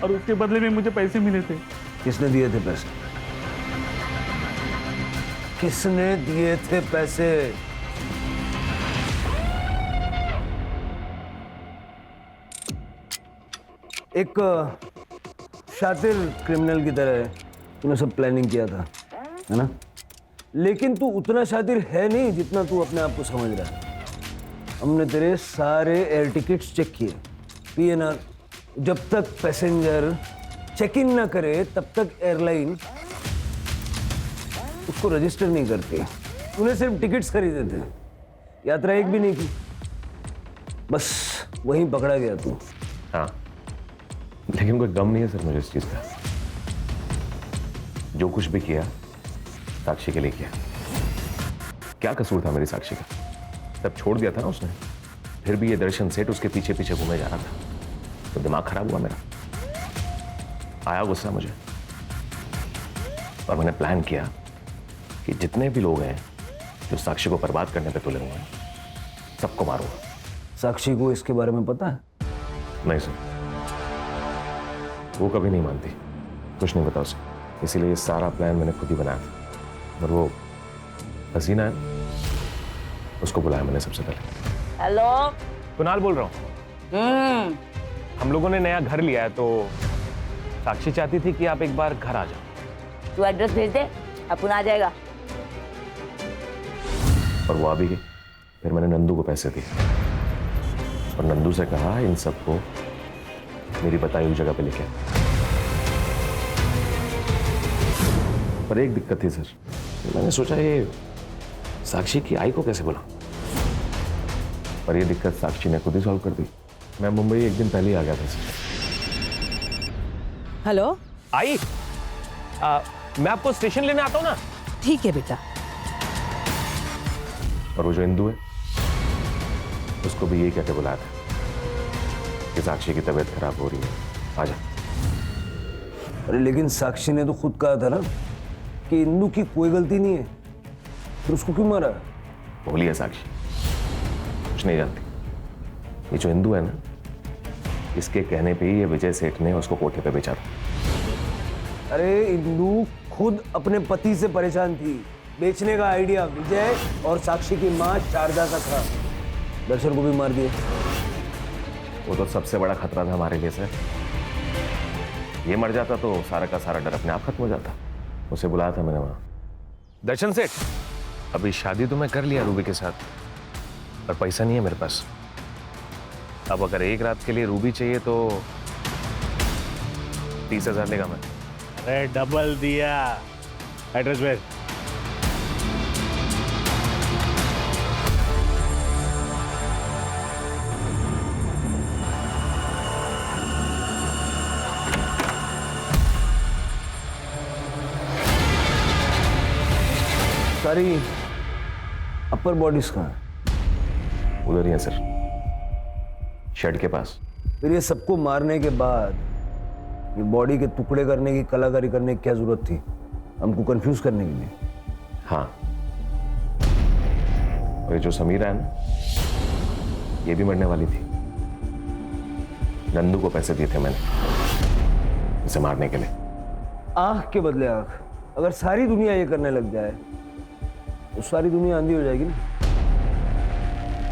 और उसके बदले में मुझे पैसे मिले थे। किसने दिए थे पैसे? किसने दिए थे पैसे? एक शातिर क्रिमिनल की तरह तूने सब प्लानिंग किया था, है ना? लेकिन तू उतना शातिर है नहीं जितना तू अपने आप को समझ रहा है। हमने तेरे सारे एयर टिकट्स चेक किए, पीएनआर। जब तक पैसेंजर चेक इन ना करे तब तक एयरलाइन उसको रजिस्टर नहीं करती। तूने सिर्फ टिकट्स खरीदे थे, यात्रा एक भी नहीं की। बस वहीं पकड़ा गया तू। हाँ, लेकिन कोई गम नहीं है सर मुझे इस चीज का। जो कुछ भी किया साक्षी के लिए किया। क्या कसूर था मेरी साक्षी का? तब छोड़ दिया था ना उसने, फिर भी ये दर्शन सेठ उसके पीछे पीछे घूमे जा रहा था, तो दिमाग खराब हुआ मेरा। आया गुस्सा मुझे और मैंने प्लान किया कि जितने भी लोग हैं जो साक्षी को बर्बाद करने पे तुले हुए हैं, सबको मारूंगा। साक्षी को इसके बारे में पता है? नहीं सर, वो कभी नहीं मानती, कुछ नहीं पता उसे। इसीलिए ये सारा प्लान मैंने खुद ही बनाया था। और वो हसीना है, उसको बुलाया मैंने सबसे पहले। हेलो, कुणाल बोल रहा हूँ। हम लोगों ने नया घर लिया है, तो साक्षी चाहती थी कि आप एक बार घर आ जाओ। तू एड्रेस भेज दे, अपन आ जाएगा। और वो आ भी गई। फिर मैंने नंदू को पैसे दिए और नंदू से कहा इन सबको मेरी बताई हुई जगह पे लेके आ। पर एक दिक्कत थी सर, मैंने सोचा ये साक्षी की आई को कैसे बुला, पर ये दिक्कत साक्षी ने खुद ही सॉल्व कर दी। मैं मुंबई एक दिन पहले ही आ गया था सर। हेलो आई, मैं आपको स्टेशन लेने आता हूँ ना। ठीक है बेटा। और वो जो इंदू है, उसको भी यही कहते बुलाया था कि साक्षी की तबीयत खराब हो रही है, आजा। अरे लेकिन साक्षी ने तो खुद कहा था ना कि इंदू की कोई गलती नहीं है, फिर उसको क्यों मारा? भोली है साक्षी, कुछ नहीं जानती। ये जो इंदू है ना, इसके कहने पे ही ये विजय सेठ ने उसको कोठे पे बेचा था। अरे इंदू खुद अपने पति से परेशान थी। बेचने का आइडिया विजय और साक्षी की मां शारदा का था। दर्शन को भी मार दिया। वो तो सबसे बड़ा खतरा था हमारे लिए सर। ये मर जाता तो सारा का सारा डर अपने आप खत्म हो जाता। उसे बुलाया था मैंने वहां। दर्शन सेठ, अभी शादी तो मैं कर लिया रूबी के साथ, पर पैसा नहीं है मेरे पास। अब अगर एक रात के लिए रूबी चाहिए तो 30,000 लेगा मैं। अरे डबल दिया। एड्रेस भेज। सारी अपर बॉडीज कहाँ है? उधर ही है सर, शेड के पास। फिर ये सबको मारने के बाद ये बॉडी के टुकड़े करने की कलाकारी करने की क्या जरूरत थी? हमको कंफ्यूज करने के लिए। हाँ, और ये जो समीरा है ना, ये भी मरने वाली थी। नंदू को पैसे दिए थे मैंने इसे मारने के लिए। आंख के बदले आंख। अगर सारी दुनिया ये करने लग जाए तो सारी दुनिया अंधी हो जाएगी ना।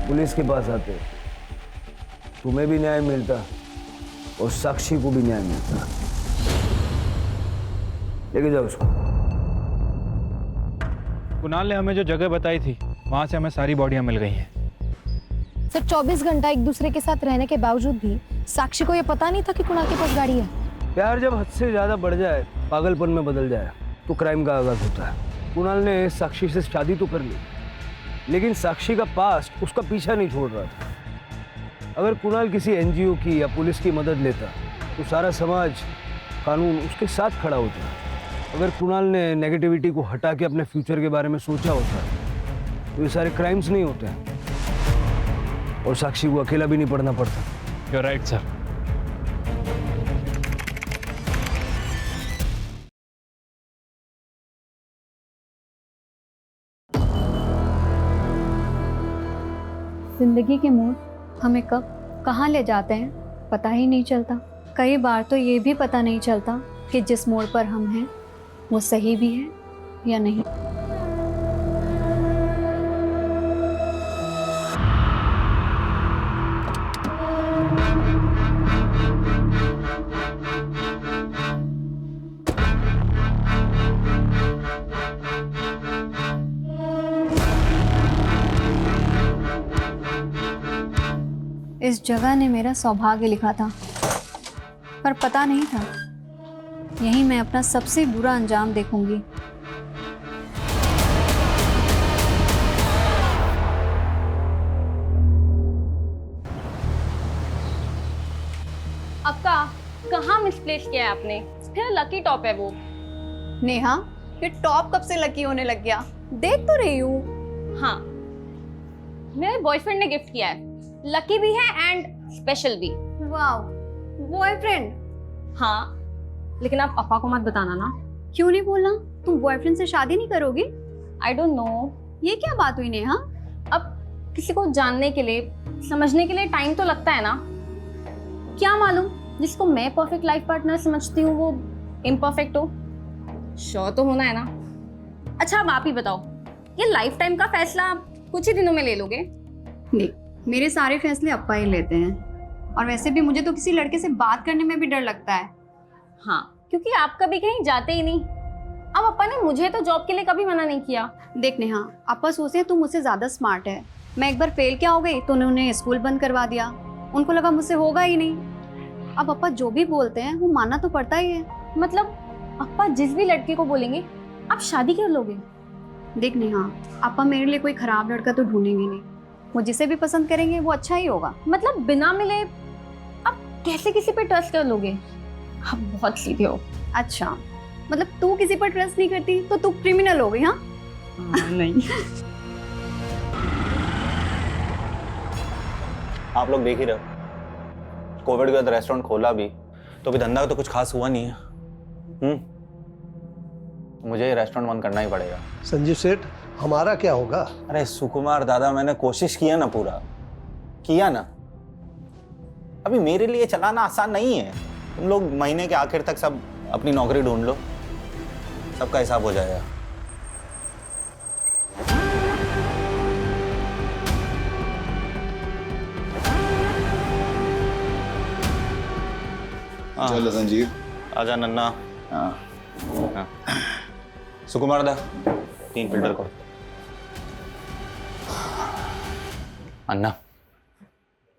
पुलिस के पास आते तुम्हें भी न्याय मिलता और साक्षी को भी न्याय मिलता। लेके जाओ उसको। कुणाल ने हमें जो जगह बताई थी वहां से हमें सारी बॉडियां मिल गई हैं। सर 24 घंटा एक दूसरे के साथ रहने के बावजूद भी साक्षी को ये पता नहीं था कि कुणाल के पास गाड़ी है। प्यार जब हद से ज्यादा बढ़ जाए, पागलपन में बदल जाए, तो क्राइम का आगाज होता है। कुणाल ने साक्षी से शादी तो कर ली, लेकिन साक्षी का पास्ट उसका पीछा नहीं छोड़ रहा था। अगर कुणाल किसी एनजीओ की या पुलिस की मदद लेता तो सारा समाज, कानून उसके साथ खड़ा होता। अगर कुणाल ने नेगेटिविटी को हटा के अपने फ्यूचर के बारे में सोचा होता तो ये सारे क्राइम्स नहीं होते और साक्षी को अकेला भी नहीं पड़ना पड़ता। You're right, sir. जिंदगी के मोड़ हमें कब कहाँ ले जाते हैं पता ही नहीं चलता। कई बार तो ये भी पता नहीं चलता कि जिस मोड़ पर हम हैं वो सही भी है या नहीं। इस जगह ने मेरा सौभाग्य लिखा था, पर पता नहीं था यहीं मैं अपना सबसे बुरा अंजाम देखूंगी। आपका कहाँ मिसप्लेस किया है आपने? फिर लकी टॉप है वो। नेहा, ये टॉप कब से लकी होने लग गया? देख तो रही हूँ। हाँ, मेरे बॉयफ्रेंड ने गिफ्ट किया है। लकी भी है एंड स्पेशल भी। Wow, boyfriend? हाँ, लेकिन आप पापा को मत बताना ना। क्यों नहीं बोलना? तुम बॉयफ्रेंड से शादी नहीं करोगी? I don't know. ये क्या बात हुई नेहा? अब किसी को जानने के लिए, समझने के लिए टाइम तो लगता है ना। क्या मालूम जिसको मैं परफेक्ट लाइफ पार्टनर समझती हूँ वो इम्परफेक्ट हो। श्योर तो होना है ना। अच्छा, अब आप ही बताओ, ये लाइफ टाइम का फैसला कुछ ही दिनों में ले लोगे? देख, मेरे सारे फैसले अप्पा ही लेते हैं, और वैसे भी मुझे तो किसी लड़के से बात करने में भी डर लगता है। हाँ, क्योंकि आप कभी कहीं जाते ही नहीं। अब अप्पा ने मुझे तो जॉब के लिए कभी मना नहीं किया। देख नेहा, अप्पा सोचते हैं तुम मुझसे ज्यादा स्मार्ट है। मैं एक बार फेल क्या हो गई तो उन्होंने स्कूल बंद करवा दिया। उनको लगा मुझसे होगा ही नहीं। अब अप्पा जो भी बोलते हैं वो मानना तो पड़ता ही है। मतलब अप्पा जिस भी लड़के को बोलेंगे आप शादी कर लोगे? देख नेहा, अप्पा मेरे लिए कोई खराब लड़का तो ढूंढेंगे नहीं। वो जिसे भी पसंद करेंगे वो अच्छा ही होगा। मतलब बिना मिले आप कैसे किसी पे ट्रस्ट कर लोगे? आप बहुत सीधे हो। अच्छा, मतलब तू किसी पर ट्रस्ट नहीं करती तो तू क्रिमिनल हो गई? हाँ नहीं। आप लोग देख ही रहे हो, कोविड के बाद रेस्टोरेंट खोला भी तो अभी धंधा तो कुछ खास हुआ नहीं है। मुझे ये रेस्टोरेंट बंद करना ही पड़ेगा। संजीव सेठ, हमारा क्या होगा? अरे सुकुमार दादा, मैंने कोशिश किया ना, पूरा किया ना। अभी मेरे लिए चलाना आसान नहीं है। तुम लोग महीने के आखिर तक सब अपनी नौकरी ढूंढ लो, सबका हिसाब हो जाएगा। चलो संजीव, आजा नन्ना। सुकुमार दा, 3 फिल्टर को। अन्ना,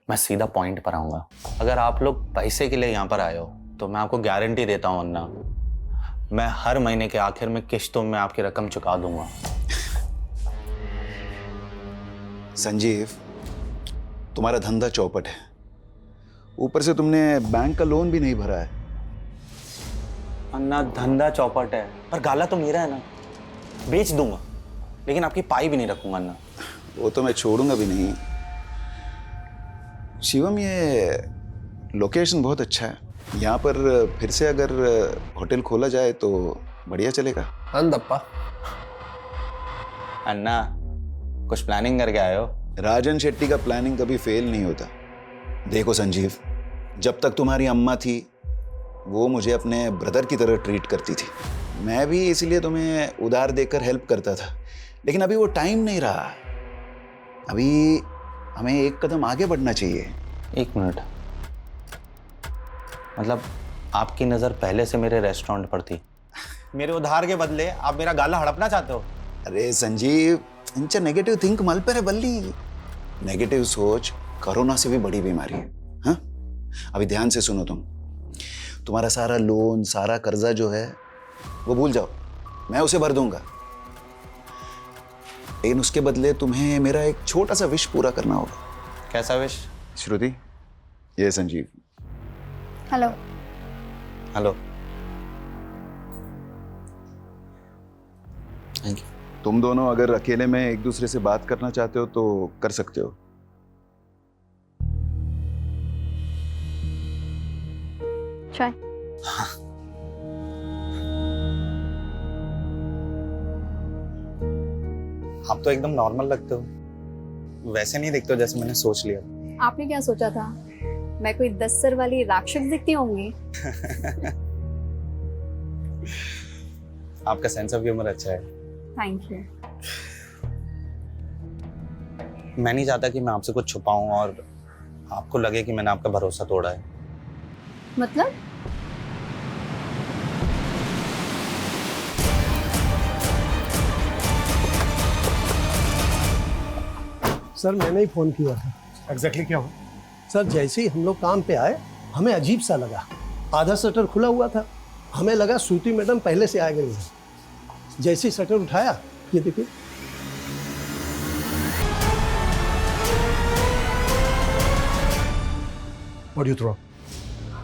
मैं सीधा पॉइंट पर आऊंगा। अगर आप लोग पैसे के लिए यहाँ पर आए हो तो मैं आपको गारंटी देता हूँ अन्ना, मैं हर महीने के आखिर में किश्तों में आपकी रकम चुका दूंगा। संजीव, तुम्हारा धंधा चौपट है, ऊपर से तुमने बैंक का लोन भी नहीं भरा है। अन्ना, धंधा चौपट है पर गाला तो मेरा है ना। बेच दूंगा लेकिन आपकी पाई भी नहीं रखूंगा अन्ना। वो तो मैं छोड़ूंगा भी नहीं। शिवम, ये लोकेशन बहुत अच्छा है, यहाँ पर फिर से अगर होटल खोला जाए तो बढ़िया चलेगा। अंदप्पा, अन्ना कुछ प्लानिंग करके आए हो? राजन शेट्टी का प्लानिंग कभी फेल नहीं होता। देखो संजीव, जब तक तुम्हारी अम्मा थी वो मुझे अपने ब्रदर की तरह ट्रीट करती थी। मैं भी इसलिए तुम्हें उधार देकर हेल्प करता था, लेकिन अभी वो टाइम नहीं रहा। अभी हमें एक कदम आगे बढ़ना चाहिए। 1 मिनट, मतलब आपकी नज़र पहले से मेरे रेस्टोरेंट पर थी, मेरे उधार के बदले आप मेरा गाला हड़पना चाहते हो? अरे संजीव, इंचा नेगेटिव थिंक मल पर है बल्ली। नेगेटिव सोच कोरोना से भी बड़ी बीमारी है। हाँ, अभी ध्यान से सुनो। तुम्हारा सारा लोन, सारा कर्जा जो है वो भूल जाओ, मैं उसे भर दूंगा। लेकिन उसके बदले तुम्हें मेरा एक छोटा सा विश पूरा करना होगा। कैसा विश? श्रुति, ये Sanjeev. Hello. Hello. Thank you. तुम दोनों अगर अकेले में एक दूसरे से बात करना चाहते हो तो कर सकते हो। चाय? आप तो एकदम नॉर्मल लगते हो। वैसे नहीं दिखते जैसे मैंने सोच लिया। आपने क्या सोचा था? मैं कोई 10 सर वाली राक्षस दिखती होंगी? आपका सेंस ऑफ ह्यूमर अच्छा है। Thank you. मैं नहीं चाहता कि मैं आपसे कुछ छुपाऊं और आपको लगे कि मैंने आपका भरोसा तोड़ा है। मतलब? सर मैंने ही फोन किया था। एग्जैक्टली क्या हुआ? सर जैसे ही हम लोग काम पे आए हमें अजीब सा लगा। आधा शटर खुला हुआ था, हमें लगा श्रुति मैडम पहले से आ गई है। जैसे ही शटर उठाया, ये देखिए। What you throw?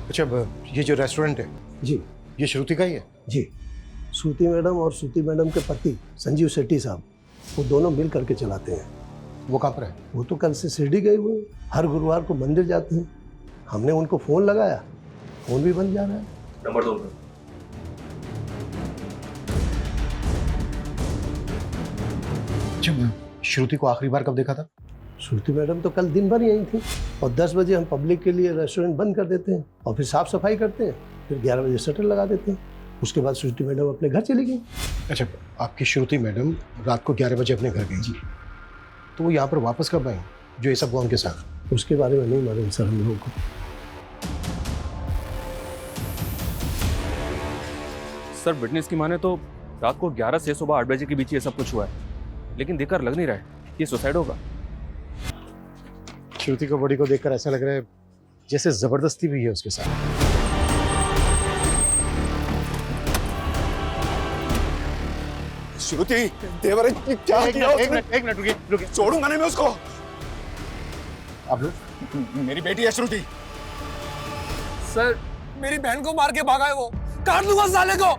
अच्छा ये जो रेस्टोरेंट है जी, ये श्रुति का ही है? जी, श्रुति मैडम और श्रुति मैडम के पति संजीव शेट्टी साहब, वो दोनों मिल करके चलाते हैं। वो कहाँ पर है? वो तो कल से शिरडी गए हुए हैं, हर गुरुवार को मंदिर जाते हैं। हमने उनको फोन लगाया, फोन भी बंद जा रहा है। नंबर 2 श्रुति को आखिरी बार कब देखा था? श्रुति मैडम तो कल दिन भर यहीं थी और 10 बजे हम पब्लिक के लिए रेस्टोरेंट बंद कर देते हैं और फिर साफ सफाई करते हैं, फिर 11 बजे शटर लगा देते हैं। उसके बाद श्रुति मैडम अपने घर चली गई। अच्छा, आपकी श्रुति मैडम रात को 11 बजे अपने घर गई जी, तो वो यहाँ पर वापस कब आई जो ये सब हुआ उनके साथ? उसके बारे में नहीं मालूम सर हम लोगों को। सर विटनेस की माने तो रात को 11 से सुबह 8 बजे के बीच ये सब कुछ हुआ है, लेकिन देखकर लग नहीं रहा है कि सुसाइड होगा। श्रुति को बॉडी को देखकर ऐसा लग रहा है जैसे जबरदस्ती भी है उसके साथ। श्रुति देवर क्या किया? एक मिनट रुकिए। छोड़ूंगा नहीं मैं उसको। आप लोग? मेरी बेटी है श्रुति। सर मेरी बहन को मार के भागा है वो, काट दूंगा साले को।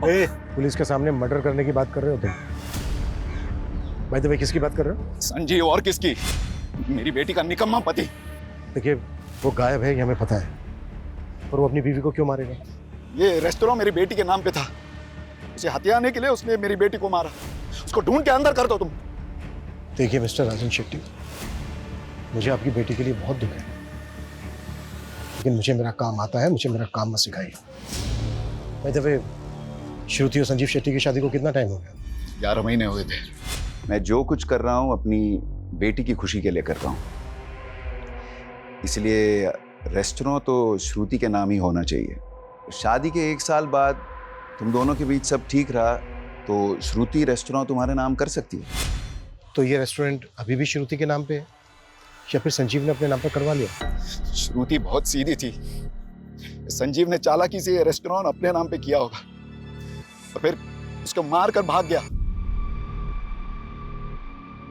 पुलिस के सामने मर्डर करने की बात कर रहे हो तुम? बाय द वे किसकी बात कर रहे हो? संजीव और किसकी? मेरी बेटी का निकम्मा पति। देखिए वो गायब है ये हमें पता है, और वो अपनी बीवी को क्यों मारेगा? ये रेस्टोरेंट मेरी बेटी के नाम पे था, उसे हथियाने के लिए उसने मेरी बेटी को मारा। उसको ढूंढ के अंदर कर दो तुम। देखिए मिस्टर राजन शेट्टी, मुझे आपकी बेटी के लिए बहुत दुख है, लेकिन मुझे मेरा काम आता है, मुझे मेरा काम मत सिखाइए। बाय द वे श्रुति और संजीव शेट्टी की शादी को कितना टाइम हो गया? 11 महीने हुए थे। मैं जो कुछ कर रहा हूँ अपनी बेटी की खुशी के लिए कर रहा हूँ, इसलिए रेस्टोरेंट तो श्रुति के नाम ही होना चाहिए। शादी के 1 साल बाद तुम दोनों के बीच सब ठीक रहा तो श्रुति रेस्टोरेंट तुम्हारे नाम कर सकती है। तो ये रेस्टोरेंट अभी भी श्रुति के नाम पे है या फिर संजीव ने अपने नाम पर करवा लिया? श्रुति बहुत सीधी थी, संजीव ने चालाकी से ये रेस्टोरेंट अपने नाम पे किया होगा और फिर उसको मार कर भाग गया।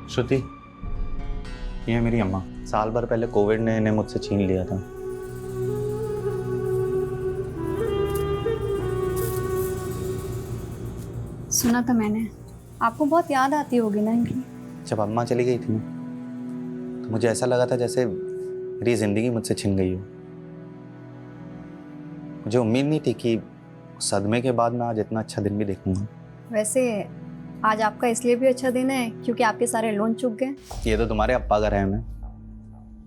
श्रुति, ये है मेरी अम्मा। साल भर पहले कोविड ने इन्हें मुझसे छीन लिया था। सुना था मैंने, आपको बहुत याद आती होगी ना इनकी। जब अम्मा चली गई थी ना, तो मुझे ऐसा लगा था जैसे मेरी जिंदगी मुझसे छिन गई हो। मुझे उम्मीद नहीं थी कि सदमे के बाद मैं आज इतना अच्छा दिन भी देखूंगा। वैसे आज आपका इसलिए भी अच्छा दिन है क्योंकि आपके सारे लोन चुक गए। ये तो तुम्हारे अप्पा का रहम है,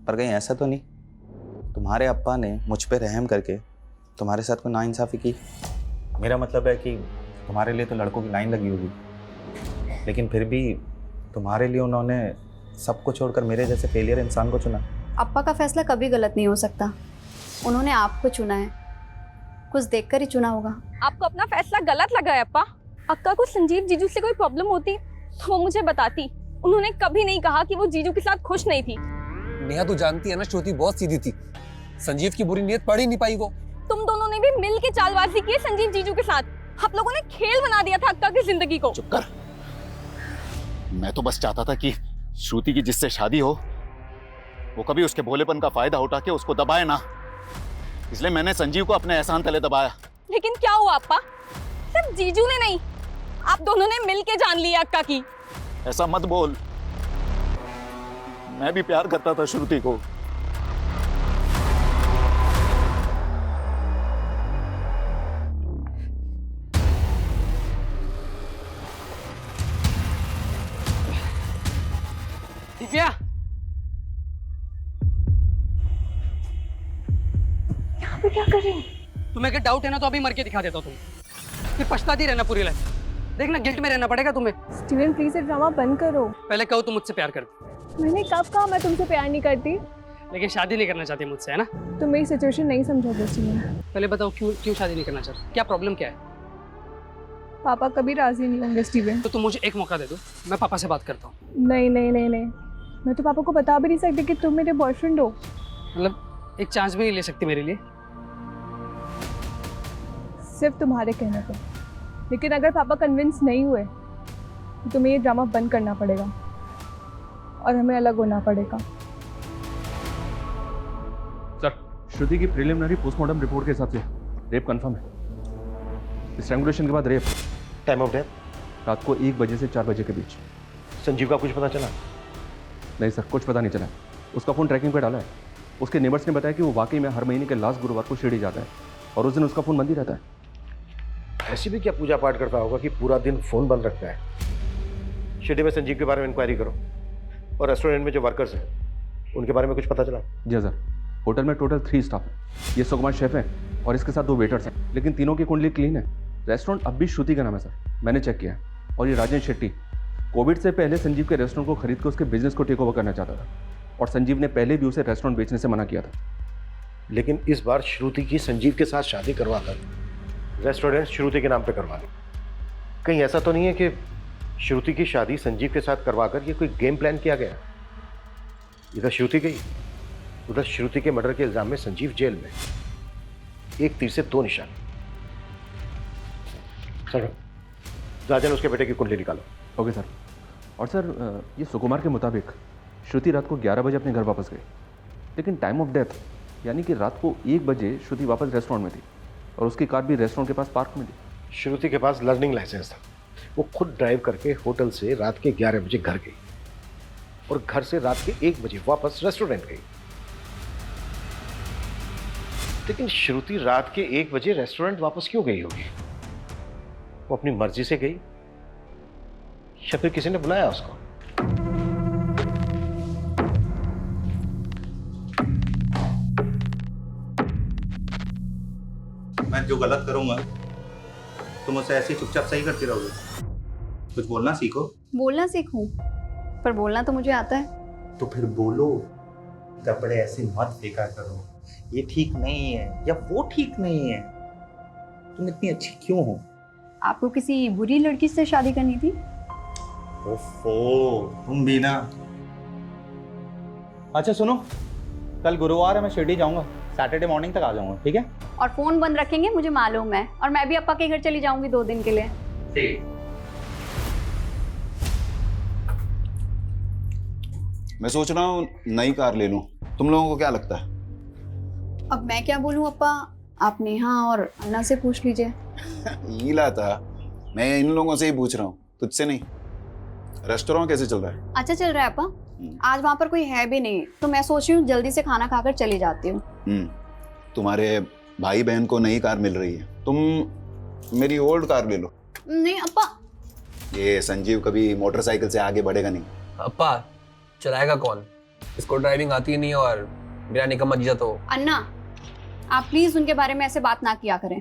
पर कहीं ऐसा तो नहीं तुम्हारे अप्पा ने मुझ पे रहम करके तुम्हारे साथ कोई नाइंसाफी की? मेरा मतलब है कि तुम्हारे लिए तो लड़कों की लाइन लगी होगी, लेकिन फिर भी तुम्हारे लिए उन्होंने सबको छोड़कर मेरे जैसे फेलियर इंसान को चुना। अप्पा का फैसला कभी गलत नहीं हो सकता, उन्होंने आपको चुना है, कुछ देखकर ही चुना होगा। आपको अपना फैसला गलत लगा है अप्पा? अक्का को संजीव जीजू से कोई प्रॉब्लम होती तो वो मुझे बताती। उन्होंने कभी नहीं कहा कि वो जीजू के साथ खुश नहीं थी। नेहा तू जानती है ना, श्रुति बहुत सीधी थी, संजीव की बुरी नीयत पढ़ ही नहीं पाई वो। तुम दोनों ने भी मिल के चालबाजी की संजीव जीजू के साथ। आप लोगों ने खेल बना दिया था अक्का की जिंदगी को। चुप कर। मैं तो बस चाहता था कि श्रुति की जिससे शादी हो वो कभी उसके भोलेपन का फायदा उठा के उसको दबाए ना, इसलिए मैंने संजीव को अपने एहसान तले दबाया। लेकिन क्या हुआ अप्पा? सिर्फ जीजू ने नहीं, आप दोनों ने मिल के जान लिया अक्का की। ऐसा मत बोल, मैं भी प्यार करता था श्रुति को। दिव्या, क्या कर रही हूँ? तुम्हें अगर डाउट है ना तो अभी मर के दिखा देता हूँ तुम्हें। फिर पछताती रहना पूरी लाइफ। देखना गिल्ट में रहना पड़ेगा तुम्हें। स्टीवन प्लीज ये ड्रामा बंद करो। पहले कहो तुम मुझसे प्यार करती। मैंने कब कहा मैं तुमसे प्यार नहीं करती? लेकिन शादी नहीं करना चाहती मुझसे, है ना? तुम मेरी सिचुएशन नहीं समझोगे स्टीवन। पहले बताओ क्यों शादी नहीं करना चाहती? क्या प्रॉब्लम क्या है? पापा कभी राजी नहीं होंगे स्टीवन। तो तुम मुझे एक मौका दे दो, मैं पापा से बात करता हूँ। नहीं नहीं नहीं नहीं, मैं तो पापा को बता भी नहीं सकती कि तुम मेरे बॉयफ्रेंड हो। मतलब एक चांस भी नहीं ले सकती मेरे लिए? सिर्फ तुम्हारे कहने पर। लेकिन अगर पापा कन्विंस नहीं हुए तो तुम्हें ये ड्रामा बंद करना पड़ेगा और हमें अलग होना पड़ेगा। सर, श्रुति की प्रिलिमिनरी पोस्टमार्टम रिपोर्ट के हिसाब से रेप कंफर्म है। स्ट्रैंगुलेशन के बाद रेप। Time of death? रात को 1 बजे से 4 बजे के बीच। संजीव का कुछ पता चला? नहीं सर, कुछ पता नहीं चला। उसका फ़ोन ट्रैकिंग पे डाला है। उसके नेबर्स ने बताया कि वो वाकई में हर महीने के लास्ट गुरुवार को शिरडी जाता है और उस दिन उसका फ़ोन बंद ही रहता है। ऐसी भी क्या पूजा पाठ करता होगा कि पूरा दिन फोन बंद रखता है? शिरडी में संजीव के बारे में इंक्वायरी करो और रेस्टोरेंट में जो वर्कर्स हैं उनके बारे में कुछ पता चला? जी सर, होटल में टोटल 3 स्टाफ है। ये सुकुमार शेफ हैं और इसके साथ 2 वेटर्स हैं, लेकिन तीनों की कुंडली क्लीन है। रेस्टोरेंट अब भी श्रुति का नाम है सर, मैंने चेक किया है। और ये राजेंद्र शेट्टी कोविड से पहले संजीव के रेस्टोरेंट को खरीद कर उसके बिजनेस को टेक ओवर करना चाहता था और संजीव ने पहले भी उसे रेस्टोरेंट बेचने से मना किया था। लेकिन इस बार श्रुति की संजीव के साथ शादी करवाकर रेस्टोरेंट श्रुति के नाम पे करवा दी। कहीं ऐसा तो नहीं है कि श्रुति की शादी संजीव के साथ करवाकर ये कोई गेम प्लान किया गया? इधर श्रुति गई, उधर श्रुति के मर्डर के इल्जाम में संजीव जेल में। एक तीर से 2 निशान। सर, राजन उसके बेटे की कुंडली निकालो। Okay sir. और सर, ये सुकुमार के मुताबिक श्रुति रात को 11 बजे अपने घर वापस गई, लेकिन टाइम ऑफ डेथ यानी कि रात को 1 बजे श्रुति वापस रेस्टोरेंट में थी और उसकी कार भी रेस्टोरेंट के पास पार्क में थी। श्रुति के पास लर्निंग लाइसेंस था। वो खुद ड्राइव करके होटल से रात के 11 बजे घर गई और घर से रात के 1 बजे वापस रेस्टोरेंट गई। लेकिन श्रुति रात के 1 बजे रेस्टोरेंट वापस क्यों गई होगी? वो अपनी मर्जी से गई या फिर किसी ने बुलाया उसको? मैं जो गलत करूंगा तुम उसे ऐसे ही चुपचाप सही करती रहोगे? कुछ बोलना सीखो। बोलना सीखूं? पर बोलना तो मुझे आता है। तो फिर बोलो। कपड़े ऐसे मत फेंका करो, ये ठीक नहीं है या वो ठीक नहीं है। तुम इतनी अच्छी क्यों हो? आपको किसी बुरी लड़की से शादी करनी थी? ओफो, तुम भी ना। अच्छा सुनो, कल गुरुवार है, मैं शिरडी जाऊंगा। सैटरडे मॉर्निंग तक आ जाऊंगा, ठीक है? और फोन बंद रखेंगे, मुझे मालूम है। और मैं भी अप्पा के घर चली जाऊंगी 2 दिन के लिए। ठीक। मैं सोच रहा हूँ नई कार ले लूं। तुम लोगों को क्या लगता है? अब मैं क्या बोलूं अप्पा, आप नेहा और अन्ना से पूछ लीजिए। ईला था, मैं इन लोगों से ही पूछ रहा हूँ, तुझसे नहीं। रेस्टोरेंट कैसे चल रहा है? अच्छा चल रहा है अप्पा। आज वहाँ पर कोई है भी नहीं, तो मैं सोच रही हूँ जल्दी से खाना खाकर चली जाती हूँ। तुम्हारे भाई बहन को नई कार मिल रही है, तुम मेरी ओल्ड कार ले लो। नहीं अप्पा। ये संजीव कभी मोटरसाइकिल से आगे बढ़ेगा नहीं। अप्पा, चलाएगा कौन? इसको ड्राइविंग आती ही नहीं है और मेरा निकम्मा जीजा तो। अन्ना, आप प्लीज उनके बारे में ऐसे बात ना किया करें।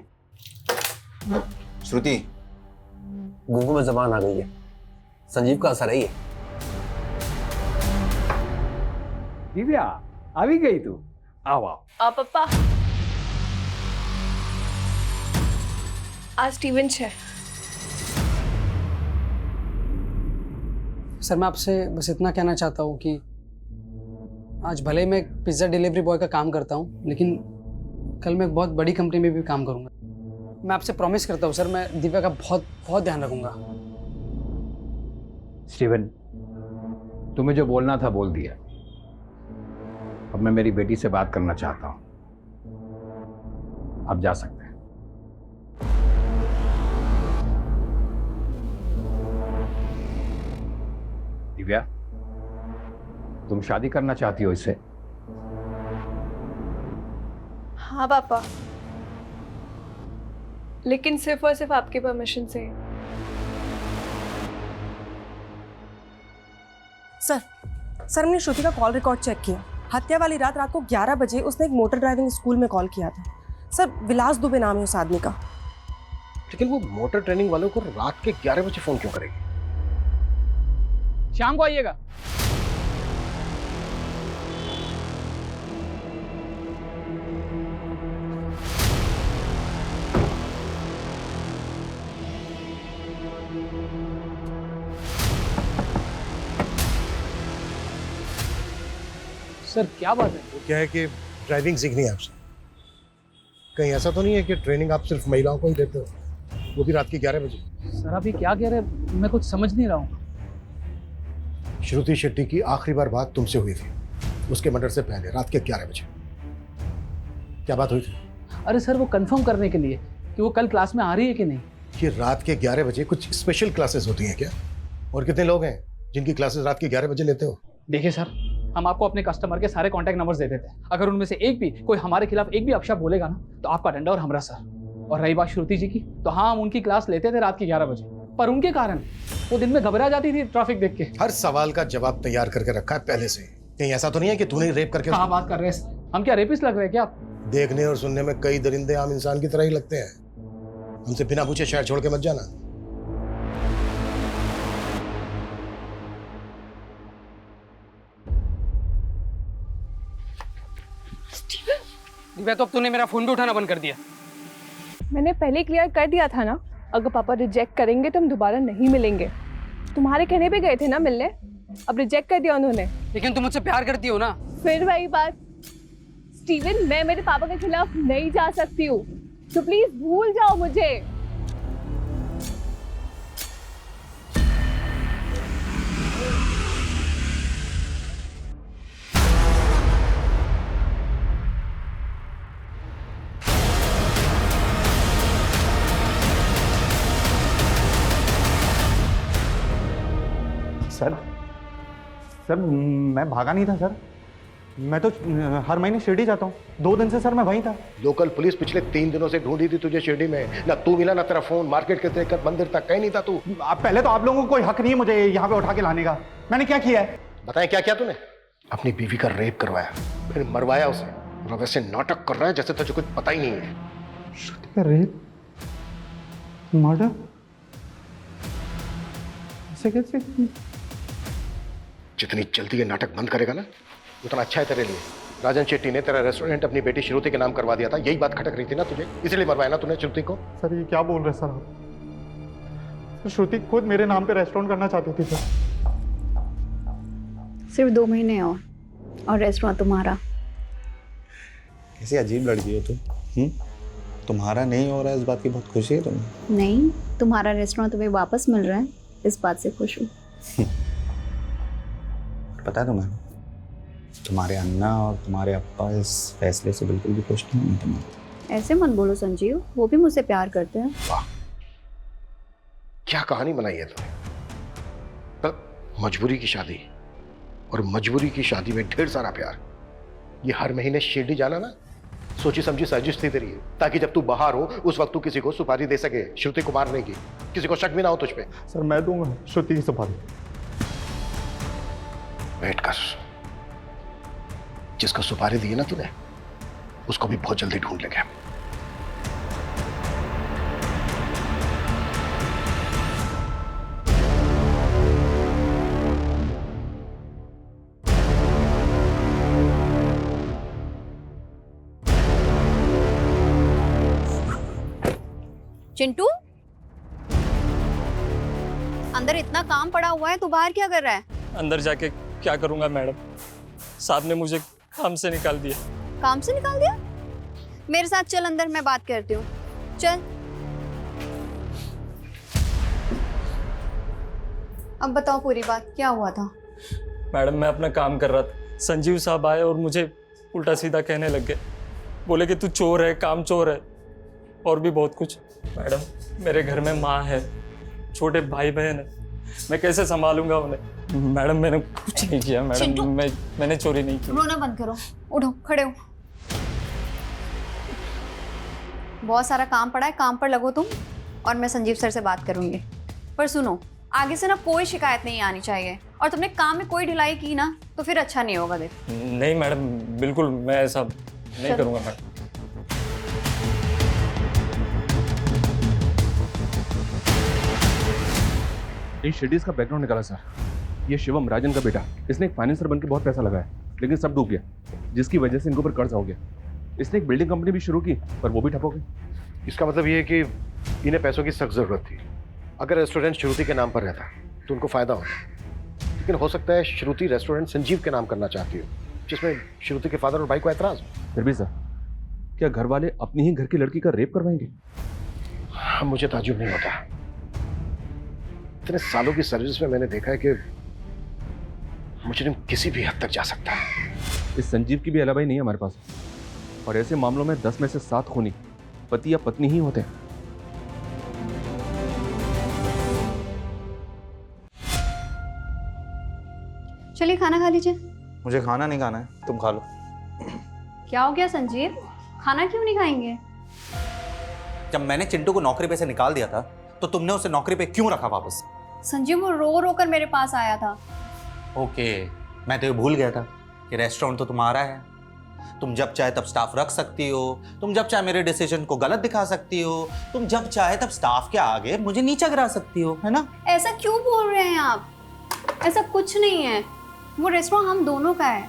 श्रुति, गुंगू में जबान आ गई है। संजीव का असर है ये। दिव्या, आ भी गई तू? आओ आओ। पापा, आज स्टीवन है। सर, मैं आपसे बस इतना कहना चाहता हूँ कि आज भले ही मैं एक पिज़्ज़ा डिलीवरी बॉय का काम करता हूँ, लेकिन कल मैं एक बहुत बड़ी कंपनी में भी काम करूँगा। मैं आपसे प्रॉमिस करता हूँ सर, मैं दिव्या का बहुत बहुत ध्यान रखूँगा। स्टीवन, तुम्हें जो बोलना था बोल दिया। अब मैं मेरी बेटी से बात करना चाहता हूँ। आप जा सकते हैं। दिव्या, तुम शादी करना चाहती हो इससे? हाँ पापा, लेकिन सिर्फ और सिर्फ आपके परमिशन से। सर हमने श्रुति का कॉल रिकॉर्ड चेक किया। हत्या वाली रात को 11 बजे उसने एक मोटर ड्राइविंग स्कूल में कॉल किया था। सर विलास दुबे नाम है उस आदमी का। लेकिन वो मोटर ट्रेनिंग वालों को रात के 11 बजे फोन क्यों करेगी? शाम को आइएगा। सर क्या बात है? वो क्या है कि ड्राइविंग सीखनी है आपसे। कहीं ऐसा तो नहीं है कि ट्रेनिंग आप सिर्फ महिलाओं को ही देते हो, वो भी रात के 11 बजे? सर आप ये क्या कह रहे हैं? मैं कुछ समझ नहीं रहा हूँ। श्रुति शेट्टी की आखिरी बार बात तुमसे हुई थी उसके मर्डर से पहले, रात के 11 बजे। क्या बात हुई थी? अरे सर वो कंफर्म करने के लिए कि वो कल क्लास में आ रही है कि नहीं। कि रात के 11 बजे कुछ स्पेशल क्लासेस होती हैं क्या? और कितने लोग हैं जिनकी क्लासेस रात के 11 बजे लेते हो? देखिए सर, हम आपको अपने कस्टमर के सारे कॉन्टैक्ट नंबर्स दे देते हैं। अगर उनमें से एक भी कोई हमारे खिलाफ एक भी अपशब्द बोलेगा ना तो आपका डंडा और हमरा सर। और रही बात श्रुति जी की, तो हाँ हम उनकी क्लास लेते थे रात के 11 बजे, पर उनके कारण वो दिन में घबरा जाती थी ट्रैफिक देख के। हर सवाल का जवाब तैयार करके रखा है पहले से। कहीं ऐसा तो नहीं है कि तूने रेप करके? कहाँ बात कर रहे हैं? हम क्या रेपिस्ट लग रहे हैं क्या? देखने और सुनने में कई दरिंदे आम इंसान की तरह ही लगते हैं। हमसे बिना पूछे शहर छोड़ के मत जाना। दिव्या, तो अब तूने मेरा फोन भी उठाना बंद कर दिया। मैंने पहले क्लियर कर दिया था ना, अगर पापा रिजेक्ट करेंगे तो हम दोबारा नहीं मिलेंगे। तुम्हारे कहने पे गए थे ना मिलने, अब रिजेक्ट कर दिया उन्होंने। लेकिन तुम मुझसे प्यार करती हो ना? फिर वही बात स्टीवन, मैं मेरे पापा के खिलाफ नहीं जा सकती हूँ, तो प्लीज भूल जाओ मुझे। सर मैं भागा नहीं था सर, मैं तो हर महीने शिरडी जाता हूँ। 2 दिन से सर मैं वहीं था। लोकल पुलिस पिछले 3 दिनों से ढूंढी थी तुझे शिरडी में, ना तू मिला ना तेरा फोन। मार्केट के लेकर मंदिर तक कहीं नहीं था तू। पहले तो आप लोगों को कोई हक नहीं है मुझे यहाँ पे उठा के लाने का। मैंने क्या किया है? बताएं क्या किया तूने? अपनी बीवी का रेप करवाया, फिर मरवाया उसे, और वैसे नाटक कर रहा है जैसे तुझे कुछ पता ही नहीं है। श्रुति का रेप, मर्डर, ऐसे कैसे? जितनी जल्दी ये नाटक बंद करेगा ना उतना अच्छा है तेरे लिए। राजन शेट्टी ने तेरा रेस्टोरेंट अपनी बेटी श्रुति के नाम करवा दिया था, यही बात खटक रही थी ना तुझे, इसलिए मरवाया ना तूने श्रुति को। सर ये क्या बोल रहे सर आप? श्रुति खुद मेरे नाम पे रेस्टोरेंट करना चाहती थी सर। सिर्फ 2 महीने और रेस्टोरेंट तुम्हारा। कैसी अजीब लड़की हो तुम। तुम्हारा नहीं हो रहा है, इस बात की बहुत खुशी है तुम्हें? नहीं, तुम्हारा रेस्टोरेंट तुम्हें वापस मिल रहा है, इस बात से खुश हूँ। पता है तुम्हें, तुम्हारे अन्ना और तुम्हारे अप्पा इस फैसले से बिल्कुल भी खुश नहीं है तुम्हें। ऐसे मत बोलो संजीव, वो भी मुझसे प्यार करते हैं। वाह, क्या कहानी बनाई है तुमने। पर मजबूरी की शादी, और मजबूरी की शादी में ढेर सारा प्यार। ये हर महीने शिरडी जाना ना सोची समझी साजिश थी तेरी, ताकि जब तू बाहर हो उस वक्त तू किसी को सुपारी दे सके श्रुति को मारने की, किसी को शक भी ना हो तुझ पे। सर मैं दूंगा श्रुति की सुपारी। वेट कर, जिसको सुपारी दी ना तूने उसको भी बहुत जल्दी ढूंढ लेंगे। चिंटू, अंदर इतना काम पड़ा हुआ है, तू बाहर क्या कर रहा है? अंदर जाके क्या करूंगा मैडम, साहब ने मुझे काम से निकाल दिया। काम से निकाल दिया? मेरे साथ चल अंदर, मैं बात करती हूँ, चल। अब बताओ पूरी बात, क्या हुआ था? मैडम मैं अपना काम कर रहा था, संजीव साहब आए और मुझे उल्टा सीधा कहने लग गए। बोले कि तू चोर है, काम चोर है, और भी बहुत कुछ। मैडम मेरे घर में माँ है, छोटे भाई बहन है, मैं कैसे संभालूंगा उन्हें? मैडम मैंने कुछ नहीं किया मैडम, मैंने चोरी नहीं की। रोना बंद करो, उठो, खड़े हो। बहुत सारा काम पड़ा है, काम पर लगो तुम, और मैं संजीव सर से बात करूंगी। पर सुनो, आगे से ना कोई शिकायत नहीं आनी चाहिए, और तुमने काम में कोई ढिलाई की ना तो फिर अच्छा नहीं होगा। देख नहीं मैडम, बिल्कुल मैं ऐसा नहीं करूंगा मैडम। इन शेडीज का बैकग्राउंड निकाला सर। ये शिवम राजन का बेटा, इसने एक फाइनेंसर बनकर बहुत पैसा लगाया, लेकिन सब डूब गया, जिसकी वजह से इनके ऊपर कर्ज हो गया। इसने एक बिल्डिंग कंपनी भी शुरू की, पर वो भी ठप हो गई। इसका मतलब ये है कि इन्हें पैसों की सख्त जरूरत थी। अगर रेस्टोरेंट श्रुति के नाम पर रहता तो उनको फायदा होता, लेकिन हो सकता है श्रुति रेस्टोरेंट संजीव के नाम करना चाहती हो, जिसमें श्रुति के फादर और भाई को एतराज हो। फिर भी सर, क्या घर वाले अपनी ही घर की लड़की का रेप करवाएंगे? मुझे ताज्जुब नहीं होता। इतने सालों की सर्विस में मैंने देखा है कि मुजरिम किसी भी हद तक जा सकता है। इस संजीव की भी अलावाई नहीं है हमारे पास, और ऐसे मामलों में 10 में से 7 खूनी पति या पत्नी ही होते हैं। चलिए खाना खा लीजिए। मुझे खाना नहीं खाना है, तुम खा लो। क्या हो गया संजीव, खाना क्यों नहीं खाएंगे? जब मैंने चिंटू को नौकरी पे से निकाल दिया था तो तुमने उसे नौकरी पे क्यों रखा वापस? संजीव वो रो रो कर मेरे पास आया था। ओके, मैं तो ये भूल गया था कि रेस्टोरेंट तो तुम्हारा है। तुम जब चाहे तब स्टाफ रख सकती हो, तुम जब चाहे मेरे डिसीजन को गलत दिखा सकती हो, तुम जब चाहे तब स्टाफ के आगे मुझे नीचा गिरा सकती हो, है ना? ऐसा क्यों बोल रहे हैं आप? ऐसा कुछ नहीं है, वो रेस्टोरेंट हम दोनों का है।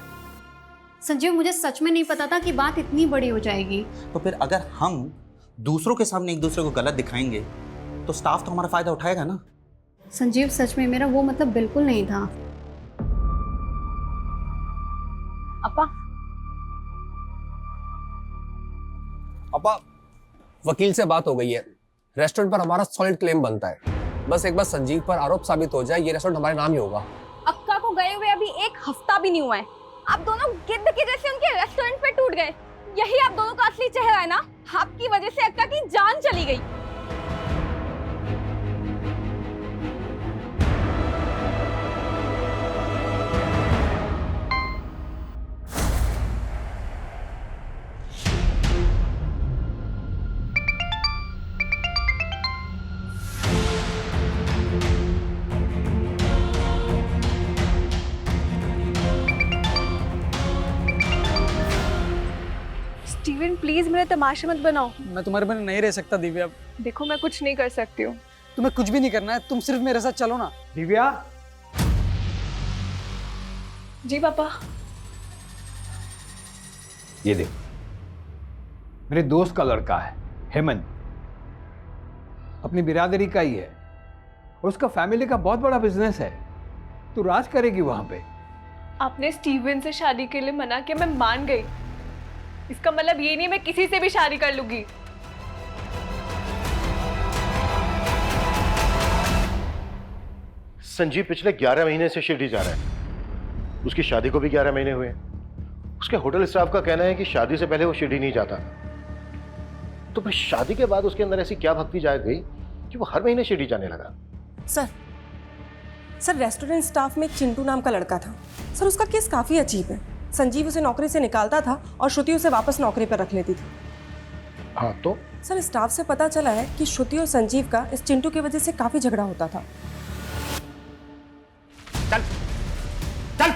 संजीव मुझे सच में नहीं पता था कि बात इतनी बड़ी हो जाएगी। तो फिर अगर हम दूसरों के सामने एक दूसरे को गलत दिखाएंगे तो स्टाफ तो हमारा फायदा उठाएगा ना? संजीव सच में मेरा वो मतलब बिल्कुल नहीं था। अपा, वकील से बात हो गई है, रेस्टोरेंट पर हमारा सॉलिड क्लेम बनता है। बस एक बार संजीव पर आरोप साबित हो जाए, ये रेस्टोरेंट हमारे नाम ही होगा। अक्का को गए हुए अभी 1 हफ्ता भी नहीं हुआ है, आप दोनों गिद्ध के जैसे उनके रेस्टोरेंट पे टूट गए। यही आप दोनों का असली चेहरा है ना? आपकी वजह से अक्का की जान चली गई। स्टीवन प्लीज मेरे तमाशे मत बनाओ। मैं तुम्हारे बिना नहीं रह सकता दिव्या। देखो मैं कुछ नहीं कर सकती हूँ। तुम्हें कुछ भी नहीं करना है, तुम सिर्फ मेरे साथ चलो ना। दिव्या। जी पापा। ये देख, मेरे दोस्त का लड़का है हेमंत, अपनी बिरादरी का ही है, और उसका फैमिली का बहुत बड़ा बिजनेस है। तू राज करेगी वहां पे। आपने स्टीवन से शादी के लिए मना किया, मैं मान गई। इसका मतलब ये नहीं मैं किसी से भी शादी कर लूंगी। संजीव पिछले 11 महीने से शिरडी जा रहा है। उसकी शादी को भी 11 महीने हुए हैं। उसके होटल स्टाफ का कहना है कि शादी से पहले वो शिरडी नहीं जाता। तो फिर शादी के बाद उसके अंदर ऐसी क्या भक्ति जाग गई कि वो हर महीने शिरडी जाने लगा? सर रेस्टोरेंट स्टाफ में एक चिंटू नाम का लड़का था। सर उसका केस काफ़ी अजीब है। संजीव उसे नौकरी से निकालता था और श्रुति उसे वापस नौकरी पर रख लेती थी। हाँ तो? सर स्टाफ से पता चला है कि श्रुति और संजीव का इस चिंटू की वजह से काफ़ी झगड़ा होता था। चल चल,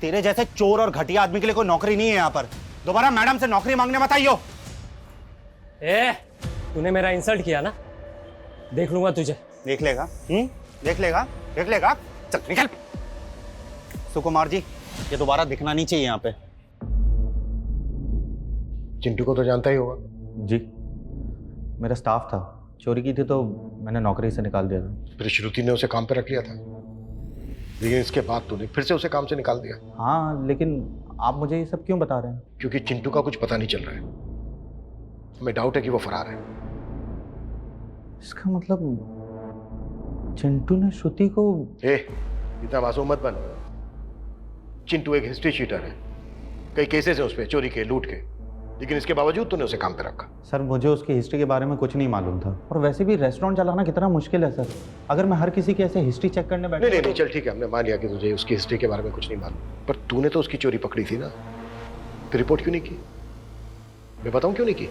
तेरे जैसे चोर और घटिया आदमी के लिए कोई नौकरी नहीं है यहाँ पर। दोबारा मैडम से नौकरी मांगने मत आइयो। तूने मेरा इंसल्ट किया ना, देख लूंगा तुझे। देख लेगा? देख लेगा? देख लेगा? चल निकल। सुकुमार जी, ये दोबारा दिखना नहीं चाहिए यहाँ पे। चिंटू को तो जानता ही होगा। जी, मेरा स्टाफ था, चोरी की थी तो मैंने नौकरी से निकाल दिया था। फिर श्रुति ने उसे काम पे रख लिया था, लेकिन इसके बाद तूने फिर से उसे काम से निकाल दिया। हाँ, लेकिन आप मुझे ये सब क्यों बता रहे हैं? क्योंकि चिंटू का कुछ पता नहीं चल रहा है। हमें डाउट है कि वो फरार है। इसका मतलब चिंटू ने श्रुति को... इतना मासूम मत बन। चिंटू एक हिस्ट्री शीटर है, कई केसेस है उस पे, चोरी के, लूट के, लेकिन इसके बावजूद तूने उसे काम पे रखा। सर मुझे उसकी हिस्ट्री के बारे में कुछ नहीं मालूम था, और वैसे भी रेस्टोरेंट चलाना कितना मुश्किल है सर। अगर मैं हर किसी की ऐसे हिस्ट्री चेक करने बैठा... नहीं, चल ठीक है, हमने मान लिया कि तुझे उसकी हिस्ट्री के बारे में कुछ नहीं मालूम, पर तूने तो उसकी चोरी पकड़ी थी ना, तो रिपोर्ट क्यों नहीं की? मैं बताऊं क्यों नहीं की?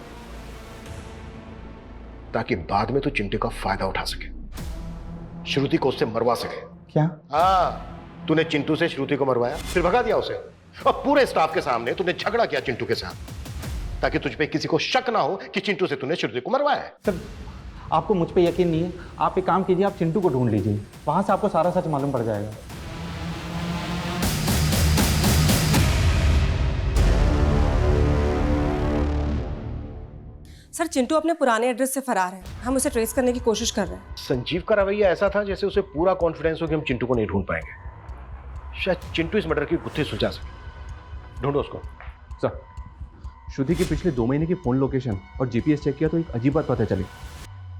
ताकि बाद में तू चिंटू का फायदा उठा सके, श्रुति को उससे मरवा सके। क्या? हाँ, तूने चिंटू से श्रुति को मरवाया, फिर भगा दिया उसे, और पूरे स्टाफ के सामने तूने झगड़ा किया चिंटू के साथ, ताकि तुझ पे किसी को शक ना हो कि चिंटू से तूने श्रुति को मरवाया है। सर आपको मुझ पे यकीन नहीं है, आप एक काम कीजिए, आप चिंटू को ढूंढ लीजिए, वहाँ से आपको सारा सच मालूम पड़ जाएगा। सर चिंटू अपने पुराने एड्रेस से फरार है, हम उसे ट्रेस करने की कोशिश कर रहे हैं। संजीव का रवैया ऐसा था जैसे उसे पूरा कॉन्फिडेंस हो कि हम चिंटू को नहीं ढूंढ पाएंगे। शायद चिंटू इस मर्डर की गुत्थी सुलझा सके। ढूंढो उसको। सर, श्रुति की पिछले 2 महीने की फोन लोकेशन और जीपीएस चेक किया तो एक अजीब बात पता चली।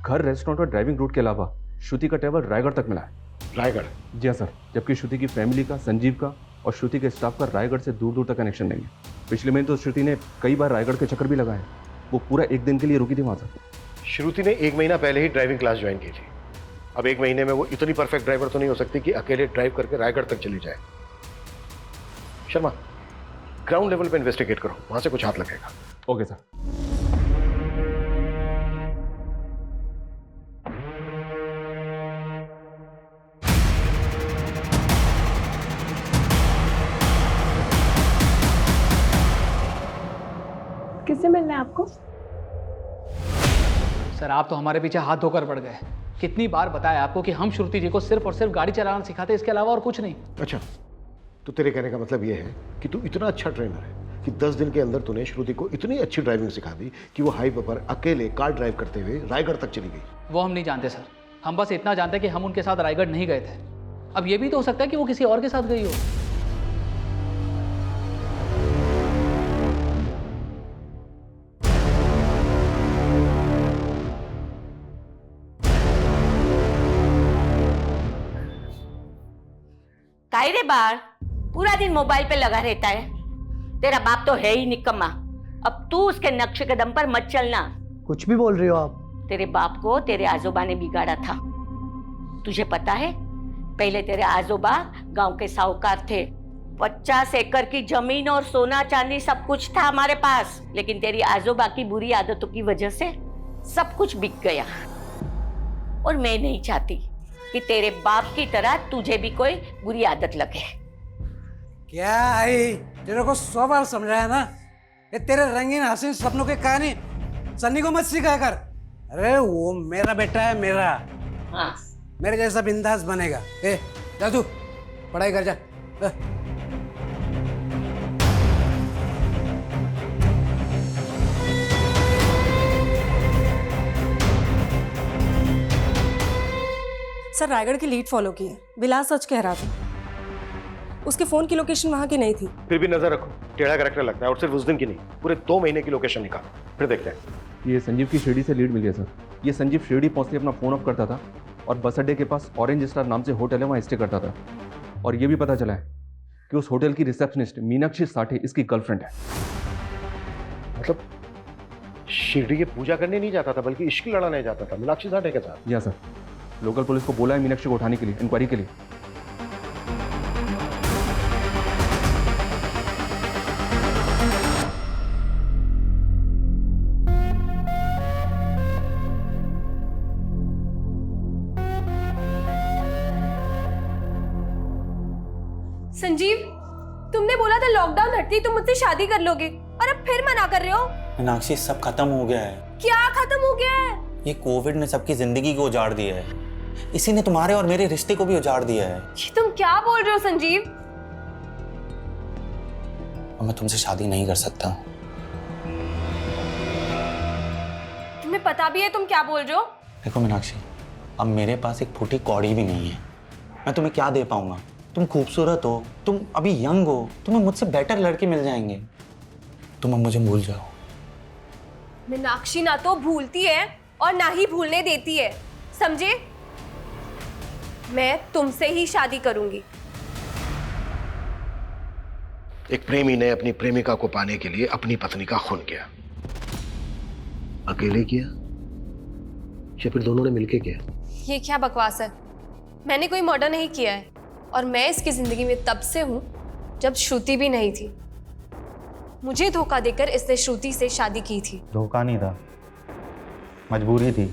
घर, रेस्टोरेंट और ड्राइविंग रूट के अलावा श्रुति का ट्रैवल रायगढ़ तक मिला है। रायगढ़? जी हाँ सर, जबकि श्रुति की फैमिली का, संजीव का और श्रुति के स्टाफ का रायगढ़ से दूर दूर तक कनेक्शन नहीं है। पिछले महीने तो श्रुति ने कई बार रायगढ़ के चक्कर भी लगाए। वो पूरा 1 दिन के लिए रुकी थी वहाँ सर। श्रुति ने 1 महीना पहले ही ड्राइविंग क्लास ज्वाइन की थी। अब 1 महीने में वो इतनी परफेक्ट ड्राइवर तो नहीं हो सकती कि अकेले ड्राइव करके रायगढ़ तक चली जाए। शर्मा, ग्राउंड लेवल पे इन्वेस्टिगेट करो, वहां से कुछ हाथ लगेगा। Okay sir. किससे मिलना है आपको? सर आप तो हमारे पीछे हाथ धोकर पड़ गए। कितनी बार बताया आपको कि हम श्रुति जी को सिर्फ और सिर्फ गाड़ी चलाना सिखाते, इसके अलावा और कुछ नहीं। अच्छा, तो तेरे कहने का मतलब ये है कि तू इतना अच्छा ट्रेनर है कि 10 दिन के अंदर तूने श्रुति को इतनी अच्छी ड्राइविंग सिखा दी कि वो हाईवे पर अकेले कार ड्राइव करते हुए रायगढ़ तक चली गई। वो हम नहीं जानते सर, हम बस इतना जानते हैं कि हम उनके साथ रायगढ़ नहीं गए थे। अब ये भी तो हो सकता है कि वो किसी और के साथ गई हो। काहे रे बाहर पूरा दिन मोबाइल पे लगा रहता है? तेरा बाप तो है ही निकम्मा। अब तू उसके नक्श कदम पर मत चलना। कुछ भी बोल रही हो आप। तेरे बाप को तेरे आजोबा ने बिगाड़ा था। तुझे पता है, पहले तेरे आजोबा गांव के साहूकार थे। 50 एकड़ की जमीन और सोना चांदी सब कुछ था हमारे पास, लेकिन तेरी आजोबा की बुरी आदतों की वजह से सब कुछ बिक गया। और मैं नहीं चाहती कि तेरे बाप की तरह तुझे भी कोई बुरी आदत लगे। क्या आई, तेरे को 100 बार समझाया ना, ये तेरे रंगीन हसीन सपनों की कहानी सन्नी को मत सिखाया कर। अरे वो मेरा बेटा है, मेरा। हाँ। मेरे जैसा बिंदास बनेगा। ए जा तू पढ़ाई कर जा। सर रायगढ़ की लीड फॉलो की है, विलास सच कह रहा था। उसके फोन की लोकेशन वहां की नहीं थी। फिर भी नजर रखो, टेढ़ा कैरेक्टर लगता है, और सिर्फ उस दिन की नहीं, पूरे 2 महीने की लोकेशन निकालो, फिर देखते हैं। ये संजीव की शिरडी से लीड मिली है सर। ये संजीव शिरडी पहुँचते अपना फ़ोन ऑफ करता था और बस अड्डे के पास ऑरेंज स्टार नाम से होटल है, वहाँ स्टे करता था। और ये भी पता चला है कि उस होटल की रिसेप्शनिस्ट मीनाक्षी साठे इसकी गर्लफ्रेंड है। मतलब शिरडी की पूजा करने नहीं जाता था, बल्कि इश्क लड़ाने जाता था मीनाक्षी साठे के साथ। जी सर, लोकल पुलिस को बोला है मीनाक्षी को उठाने के लिए, इंक्वायरी के लिए। संजीव, तुमने बोला था लॉकडाउन हटती तुम मुझसे शादी कर लोगे, और अब फिर मना कर रहे हो। मीनाक्षी सब खत्म हो गया है। क्या खत्म हो गया है? ये कोविड ने सबकी जिंदगी को उजाड़ दिया है। इसी ने तुम्हारे और मेरे रिश्ते को भी उजाड़ दिया है। ये तुम क्या बोल रहे हो संजीव? और मैं तुमसे शादी नहीं कर सकता। तुम्हें पता भी है तुम क्या बोल रहे हो? देखो मीनाक्षी, अब मेरे पास एक फूटी कौड़ी भी नहीं है। मैं तुम्हें क्या दे पाऊंगा? तुम खूबसूरत हो, तुम अभी यंग हो, तुम्हें मुझसे बेटर लड़के मिल जाएंगे। तुम अब मुझे भूल जाओ। मीनाक्षी ना तो भूलती है और ना ही भूलने देती है, समझे? मैं तुमसे ही शादी करूंगी। एक प्रेमी ने अपनी प्रेमिका को पाने के लिए अपनी पत्नी का खून किया। अकेले किया या फिर दोनों ने मिलके किया? ये क्या बकवास है? मैंने कोई मर्डर नहीं किया है, और मैं इसकी जिंदगी में तब से हूं जब श्रुति भी नहीं थी। मुझे धोखा देकर इसने श्रुति से शादी की थी। धोखा नहीं था, मजबूरी थी।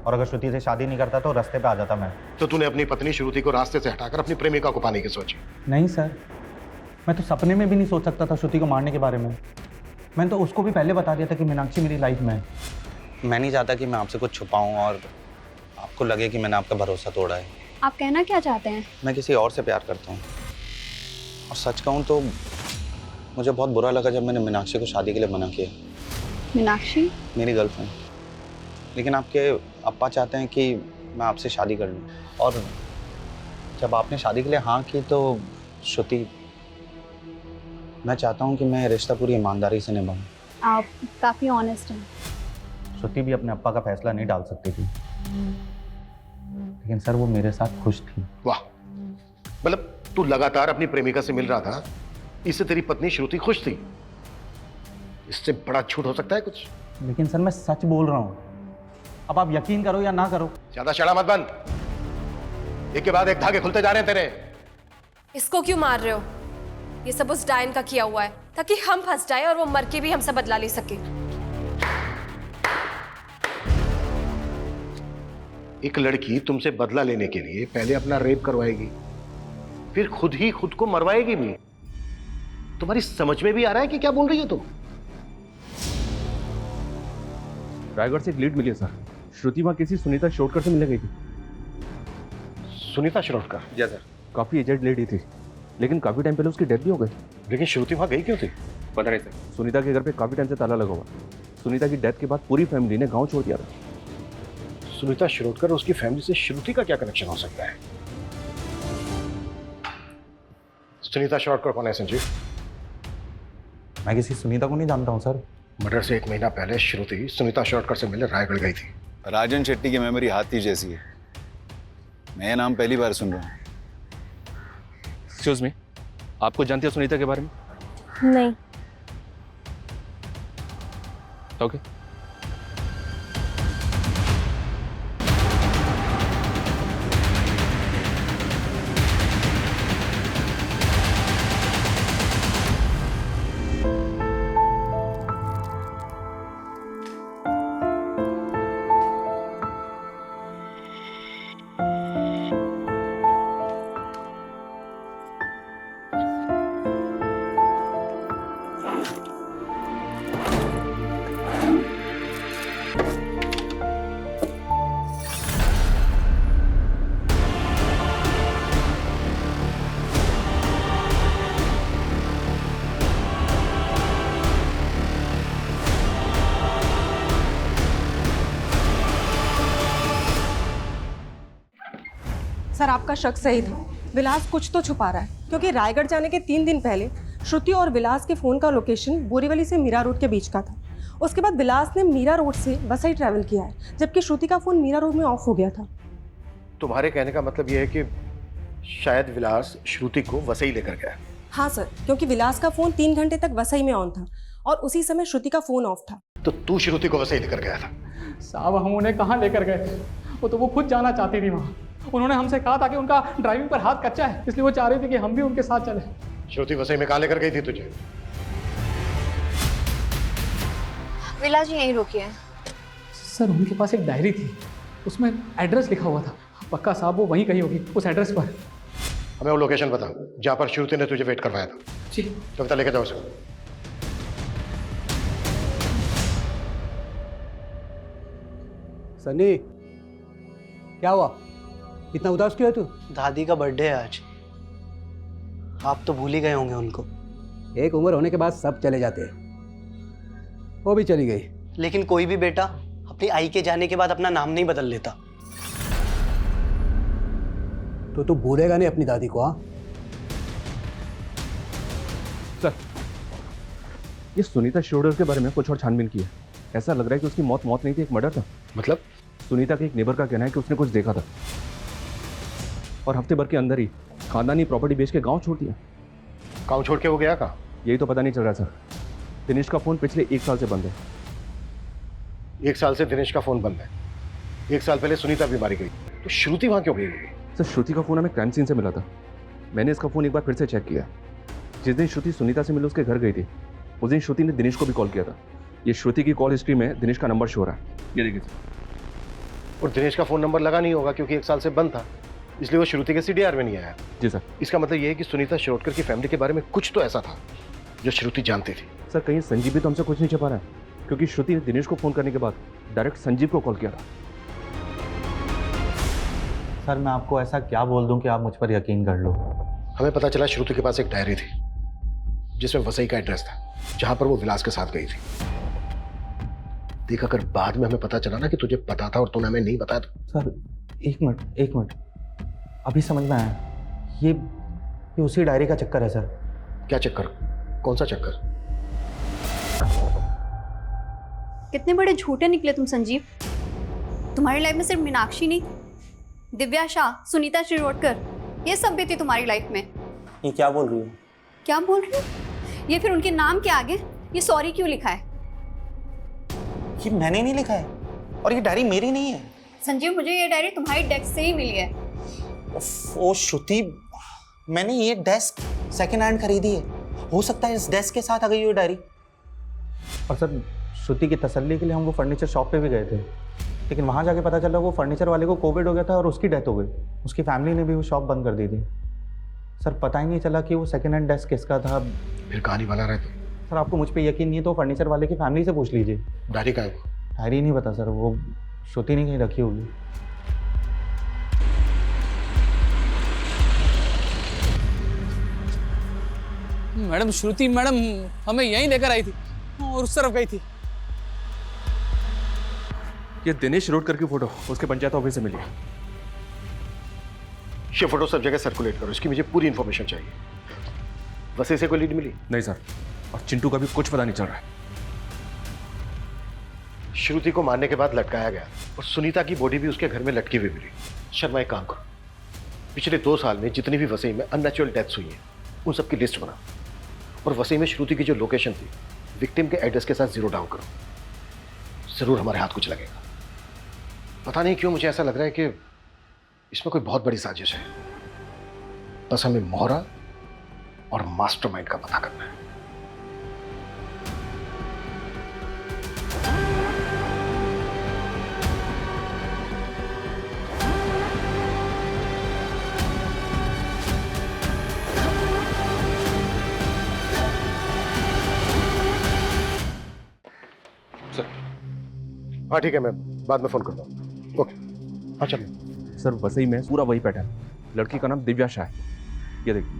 और अगर श्रुति से शादी नहीं करता तो रास्ते पे आ जाता मैं। तो तूने अपनी पत्नी श्रुति को रास्ते से हटाकर अपनी प्रेमिका को पाने की सोची? नहीं सर, मैं तो सपने में भी नहीं सोच सकता था श्रुति को मारने के बारे में। मैंने तो उसको भी पहले बता दिया था कि मीनाक्षी मेरी लाइफ में है। मैं नहीं चाहता कि मैं आपसे कुछ छुपाऊं और आपको लगे कि मैंने आपका भरोसा तोड़ा है। आप कहना क्या चाहते हैं? मैं किसी और से प्यार करता हूँ, और सच कहूँ तो मुझे बहुत बुरा लगा जब मैंने मीनाक्षी को शादी के लिए मना किया। मीनाक्षी? मेरी गर्लफ्रेंड। लेकिन आपके अप्पा चाहते हैं कि मैं आपसे शादी कर लूँ, और जब आपने शादी के लिए हाँ की तो श्रुति, मैं चाहता हूँ कि मैं रिश्ता पूरी ईमानदारी से निभाऊँ। आप काफ़ी ऑनेस्ट हैं। श्रुति भी अपने अप्पा का फैसला नहीं डाल सकती थी, लेकिन सर वो मेरे साथ खुश थी। वाह, मतलब तू लगातार अपनी प्रेमिका से मिल रहा था, इससे तेरी पत्नी श्रुति खुश थी? इससे बड़ा झूठ हो सकता है कुछ? लेकिन सर मैं सच बोल रहा हूँ, अब आप यकीन करो या ना करो। ज्यादा शड़ा मत बन, एक के बाद एक धागे खुलते जा रहे हैं तेरे। इसको क्यों मार रहे हो? ये सब उस डायन का किया हुआ है ताकि हम फंस जाए और वो मर के भी हमसे बदला ले सके। एक लड़की तुमसे बदला लेने के लिए पहले अपना रेप करवाएगी, फिर खुद ही खुद को मरवाएगी भी। तुम्हारी समझ में भी आ रहा है कि क्या बोल रही हो तुम? रायगढ़ से एक लीड मिली है सर। श्रुति वहां किसी सुनीता शिरोडकर से मिलने गई थी। सुनीता शिरोडकर? जी सर। काफी एजेड लेडी थी, लेकिन काफी टाइम पहले उसकी डेथ भी हो गई। लेकिन श्रुति वहां गई क्यों थी? पता नहीं सर। सुनीता के घर पे काफी टाइम से ताला लगा हुआ। सुनीता की डेथ के बाद पूरी फैमिली ने गांव छोड़ दिया था। सुनीता शिरोडकर और उसकी फैमिली से श्रुति का क्या कनेक्शन हो सकता है? सुनीता शिरोडकर कौन है संजीव? मैं किसी सुनीता को नहीं जानता हूँ सर। मर्डर से 1 महीना पहले श्रुति सुनीता शिरोडकर से मिलने रायगढ़ गई थी। राजन शेट्टी की मेमोरी हाथी जैसी है। मैं ये नाम पहली बार सुन रहा हूँ। एक्सक्यूज मी, आपको जानती है सुनीता के बारे में? नहीं। ओके। सर आपका शक सही था, विलास कुछ तो छुपा रहा है, क्योंकि रायगढ़ जाने के 3 दिन पहले श्रुति और विलास के फ़ोन का लोकेशन बोरीवली से मीरा रोड के बीच का था। उसके बाद विलास ने मीरा रोड से वसई ट्रैवल किया है, जबकि श्रुति का फ़ोन मीरा रोड में ऑफ हो गया था। तुम्हारे कहने का मतलब यह है कि शायद विलास श्रुति को वसई लेकर गया? हाँ सर, क्योंकि विलास का फ़ोन 3 घंटे तक वसई में ऑन था और उसी समय श्रुति का फ़ोन ऑफ था। तो तू श्रुति को वसई लेकर गया था? साहब हम उन्हें कहाँ लेकर गए थे, वो तो वो खुद जाना चाहती थी वहाँ। उन्होंने हमसे कहा था कि उनका ड्राइविंग पर हाथ कच्चा है, इसलिए वो चाह रही थी कि हम भी उनके साथ चले। श्रुति वसई में कहाँ लेकर गई थी तुझे? विलास जी यहीं रुकिए। सर उनके पास एक डायरी थी, उसमें एड्रेस लिखा हुआ था। पक्का साहब वो वहीं कहीं होगी, उस एड्रेस पर। हमें वो लोकेशन बता जहाँ पर श्रुति ने तुझे वेट करवाया था। जी। कविता लेकर जाओ उसको। सनी, क्या हुआ? इतना उदास क्यों है तू? दादी का बर्थडे है आज। आप तो भूल ही गए होंगे उनको। एक उम्र होने के बाद सब चले जाते हैं, वो भी चली गई। लेकिन कोई भी बेटा अपनी आई के जाने के बाद अपना नाम नहीं बदल लेता। तो तू भूलेगा नहीं अपनी दादी को? हाँ सर, ये सुनीता शिरोडकर के बारे में कुछ और छानबीन की है। ऐसा लग रहा है कि उसकी मौत नहीं थी, एक मर्डर था। मतलब? सुनीता के एक नेबर का कहना है कि उसने कुछ देखा था और हफ्ते भर के अंदर ही खानदानी प्रॉपर्टी बेच के गांव छोड़ दिया। गांव छोड़ के वो गया कहाँ? यही तो पता नहीं चल रहा सर। दिनेश का फोन पिछले 1 साल से बंद है। 1 साल से दिनेश का फोन बंद है। 1 साल पहले सुनीता भी मारी गई, तो श्रुति वहां क्यों गई? सर श्रुति का फोन हमें क्राइम सीन से मिला था। मैंने इसका फोन एक बार फिर से चेक किया। जिस दिन श्रुति सुनीता से मिलने उसके घर गई थी, उस दिन श्रुति ने दिनेश को भी कॉल किया था। ये श्रुति की कॉल हिस्ट्री में दिनेश का नंबर शो हो रहा है, ये देखिए सर। और दिनेश का फोन नंबर लगा नहीं होगा क्योंकि 1 साल से बंद था, इसलिए वो श्रुति के सीडीआर में नहीं आया। जी सर। इसका मतलब ये है कि सुनीता शिरोडकर की फैमिली के बारे में कुछ तो ऐसा था जो श्रुति जानती थी। सर कहीं संजीव भी तो हमसे कुछ नहीं छुपा रहा है। क्योंकि श्रुति ने दिनेश को फोन करने के बाद डायरेक्ट संजीव को कॉल किया था। सर मैं आपको ऐसा क्या बोल दूं कि आप मुझ पर यकीन कर लो? हमें पता चला श्रुति के पास एक डायरी थी जिसमें वसई का एड्रेस था, जहां पर वो विलास के साथ गई थी। देख, अगर बाद में हमें पता चला ना कि तुझे पता था और तूने हमें नहीं बताया तो। सर एक मिनट, अभी समझ में आया। ये उसी डायरी का चक्कर है सर। क्या चक्कर? कौन सा चक्कर? कितने बड़े झूठे निकले तुम संजीव। तुम्हारी लाइफ में सिर्फ मीनाक्षी नहीं, दिव्या शाह, सुनीता शिरोडकर, ये सब भी थी तुम्हारी लाइफ में। ये क्या बोल रही हो? क्या बोल रही हो? ये फिर उनके नाम के आगे ये सॉरी क्यों लिखा है? ये मैंने नहीं लिखा है और ये डायरी मेरी नहीं है। संजीव, मुझे ये डायरी तुम्हारी डेस्क से ही मिली है। ओ श्रुति, मैंने ये डेस्क सेकंड हैंड खरीदी है। हो सकता है इस डेस्क के साथ आ गई ये डायरी। और सर श्रुति की तसल्ली के लिए हम वो फर्नीचर शॉप पे भी गए थे, लेकिन वहाँ जाके पता चला वो फर्नीचर वाले को कोविड हो गया था और उसकी डेथ हो गई। उसकी फैमिली ने भी वो शॉप बंद कर दी थी। सर पता ही नहीं चला कि वो सेकंड हैंड डेस्क किसका था। फिर कहानी बना रहे थे। सर आपको मुझ पर यकीन नहीं है तो फर्नीचर वाले की फैमिली से पूछ लीजिए। डायरी का है वो? डायरी नहीं पता सर, वो श्रुति ने कहीं रखी होगी। मैडम श्रुति मैडम हमें यहीं लेकर आई थी और उस तरफ गई थी। ये दिनेश शिरोडकर की फोटो उसके पंचायत ऑफिस से मिली है। ये फोटो सब जगह सर्कुलेट करो, इसकी मुझे पूरी इन्फॉर्मेशन चाहिए। वैसे से कोई लीड मिली? नहीं सर, और चिंटू का भी कुछ पता नहीं चल रहा है। श्रुति को मारने के बाद लटकाया गया और सुनीता की बॉडी भी उसके घर में लटकी हुई मिली। शर्मा एक काम करो, पिछले 2 साल में जितनी भी वसई में अननेचुरल डेथ्स हुई हैं उन सब की लिस्ट बनाओ और वसई में श्रुति की जो लोकेशन थी विक्टिम के एड्रेस के साथ जीरो डाउन करो। जरूर हमारे हाथ कुछ लगेगा। पता नहीं क्यों मुझे ऐसा लग रहा है कि इसमें कोई बहुत बड़ी साजिश है। बस हमें मोहरा और मास्टरमाइंड का पता करना है। हाँ ठीक है, मैं बाद में फोन करता हूँ। ओके, हाँ चलो। सर वसई में पूरा वही पैटर्न। लड़की का नाम दिव्या शाह है, ये देखिए।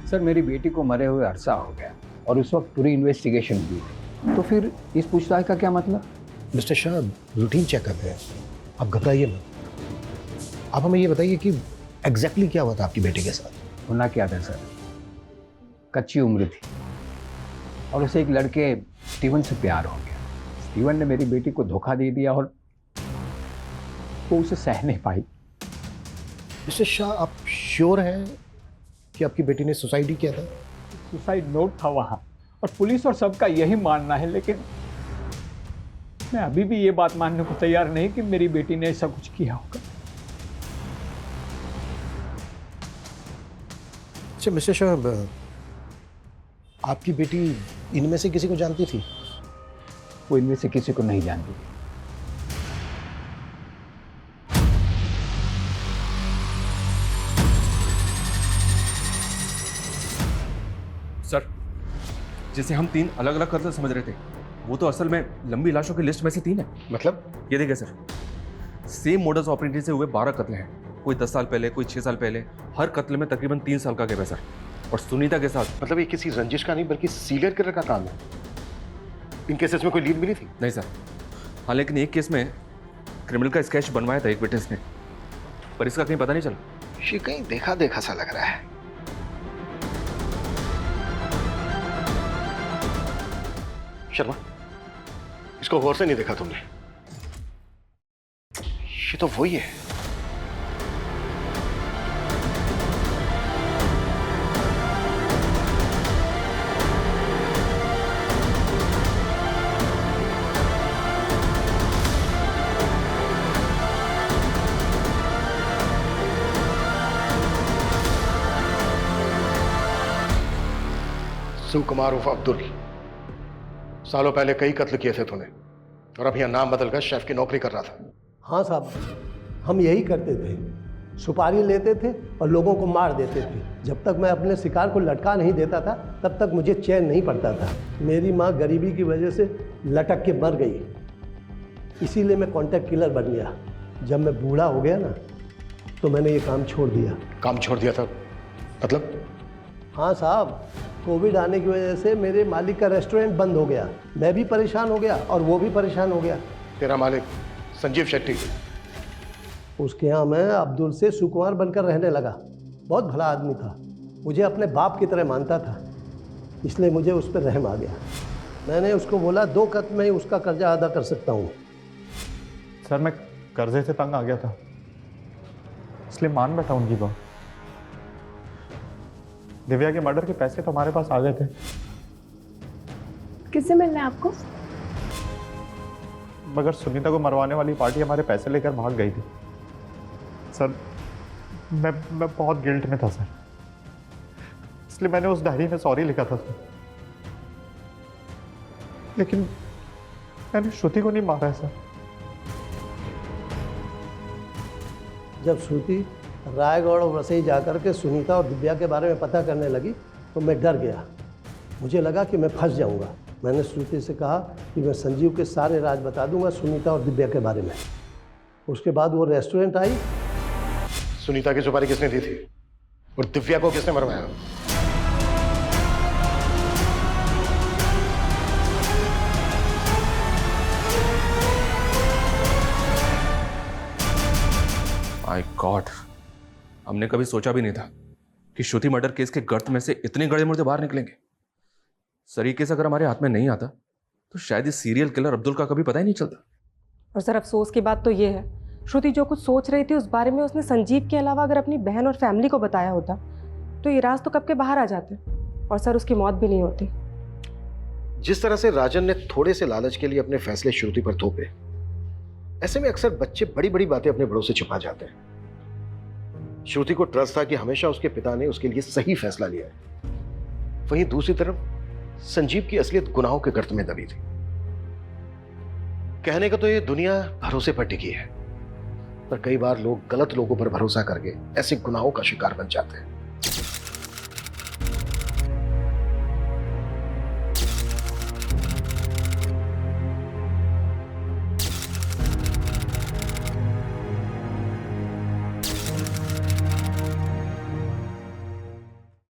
सर मेरी बेटी को मरे हुए अरसा हो गया और उस वक्त पूरी इन्वेस्टिगेशन हुई, तो फिर इस पूछताछ का क्या मतलब? मिस्टर शाह रूटीन चेक करते हैं, आप घबराइए मत। आप हमें ये बताइए कि एग्जैक्टली क्या हुआ था आपकी बेटी के साथ? होना क्या था सर, कच्ची उम्र थी और उसे एक लड़के स्टीवन से प्यार हो गया। स्टीवन ने मेरी बेटी को धोखा दे दिया और वो उसे सह नहीं पाई। मिस्टर शाह आप श्योर हैं कि आपकी बेटी ने सुसाइड ही किया था? सुसाइड नोट था वहाँ और पुलिस और सबका यही मानना है, लेकिन मैं अभी भी ये बात मानने को तैयार नहीं कि मेरी बेटी ने ऐसा कुछ किया होगा। अच्छा मिस्टर शाह, आपकी बेटी इनमें से किसी को जानती थी? वो इनमें से किसी को नहीं जानती। सर जिसे हम 3 अलग अलग कत्ल समझ रहे थे वो तो असल में लंबी लाशों की लिस्ट में से 3 है। मतलब? ये देखिए सर, सेम मोडस ऑपरेंडी से हुए 12 कत्ल हैं। कोई 10 साल पहले, कोई 6 साल पहले। हर कत्ल में तकरीबन 3 साल का गैप है सर। और सुनीता के साथ। मतलब ये किसी रंजिश का नहीं बल्कि सीरियल किलर का काम है। इन केसेस में कोई लीड मिली थी? नहीं सर। हाँ लेकिन एक केस में क्रिमिनल का स्केच बनवाया था एक विटनेस ने, पर इसका कहीं पता नहीं चला। ये कहीं देखा देखा सा लग रहा है। शर्मा, इसको गौर से नहीं देखा तुमने? ये तो वही है। शिव कुमार उर्फ अब्दुल, सालों पहले कई कत्ल किए थे तूने और अब यहाँ नाम बदलकर शेफ की नौकरी कर रहा था। हाँ साहब, हम यही करते थे। सुपारी लेते थे और लोगों को मार देते थे। जब तक मैं अपने शिकार को लटका नहीं देता था तब तक मुझे चैन नहीं पड़ता था। मेरी माँ गरीबी की वजह से लटक के मर गई, इसीलिए मैं कॉन्ट्रैक्ट किलर बन गया। जब मैं बूढ़ा हो गया ना तो मैंने ये काम छोड़ दिया। काम छोड़ दिया था मतलब? हाँ साहब, कोविड आने की वजह से मेरे मालिक का रेस्टोरेंट बंद हो गया। मैं भी परेशान हो गया और वो भी परेशान हो गया। तेरा मालिक संजीव शेट्टी, उसके यहाँ मैं अब्दुल से सुकुमार बनकर रहने लगा। बहुत भला आदमी था, मुझे अपने बाप की तरह मानता था, इसलिए मुझे उस पर रहम आ गया। मैंने उसको बोला 2 कत में ही उसका कर्जा अदा कर सकता हूँ। सर मैं कर्जे से तंग आ गया था, इसलिए मान बैठा उनकी बात। दिव्या के मर्डर के पैसे तो हमारे पास आ गए थे। किससे मिलना है आपको? मगर सुनीता को मरवाने वाली पार्टी हमारे पैसे लेकर भाग गई थी। सर मैं बहुत गिल्ट में था सर, इसलिए मैंने उस डायरी में सॉरी लिखा था सर। लेकिन मैंने श्रुति को नहीं मारा है सर। जब श्रुति रायगढ़ और वसई जाकर के सुनीता और दिव्या के बारे में पता करने लगी तो मैं डर गया। मुझे लगा कि मैं फंस जाऊंगा। मैंने श्रुति से कहा कि मैं संजीव के सारे राज बता दूंगा सुनीता और दिव्या के बारे में। उसके बाद वो रेस्टोरेंट आई। सुनीता की सुपारी किसने दी थी और दिव्या को किसने मरवाया? माय गॉड, हमने कभी सोचा भी नहीं था कि श्रुति मर्डर केस के गर्त में से इतने गड़े मुर्दे बाहर निकलेंगे। सर ये केस अगर हमारे हाथ में नहीं आता तो शायद इस सीरियल किलर अब्दुल का कभी पता ही नहीं चलता। और सर अफसोस की बात तो ये है, श्रुति जो कुछ सोच रही थी उस बारे में उसने संजीव के अलावा अगर अपनी बहन और फैमिली को बताया होता तो ये राज तो कब के बाहर आ जाते और सर उसकी मौत भी नहीं होती। जिस तरह से राजन ने थोड़े से लालच के लिए अपने फैसले श्रुति पर थोपे, ऐसे में अक्सर बच्चे बड़ी बड़ी बातें अपने बड़ों से छिपा जाते हैं। श्रुति को ट्रस्ट था कि हमेशा उसके पिता ने उसके लिए सही फैसला लिया है। वहीं दूसरी तरफ संजीव की असलियत गुनाहों के गर्त में दबी थी। कहने का तो ये दुनिया भरोसे पर टिकी है, पर कई बार लोग गलत लोगों पर भरोसा करके ऐसे गुनाहों का शिकार बन जाते हैं।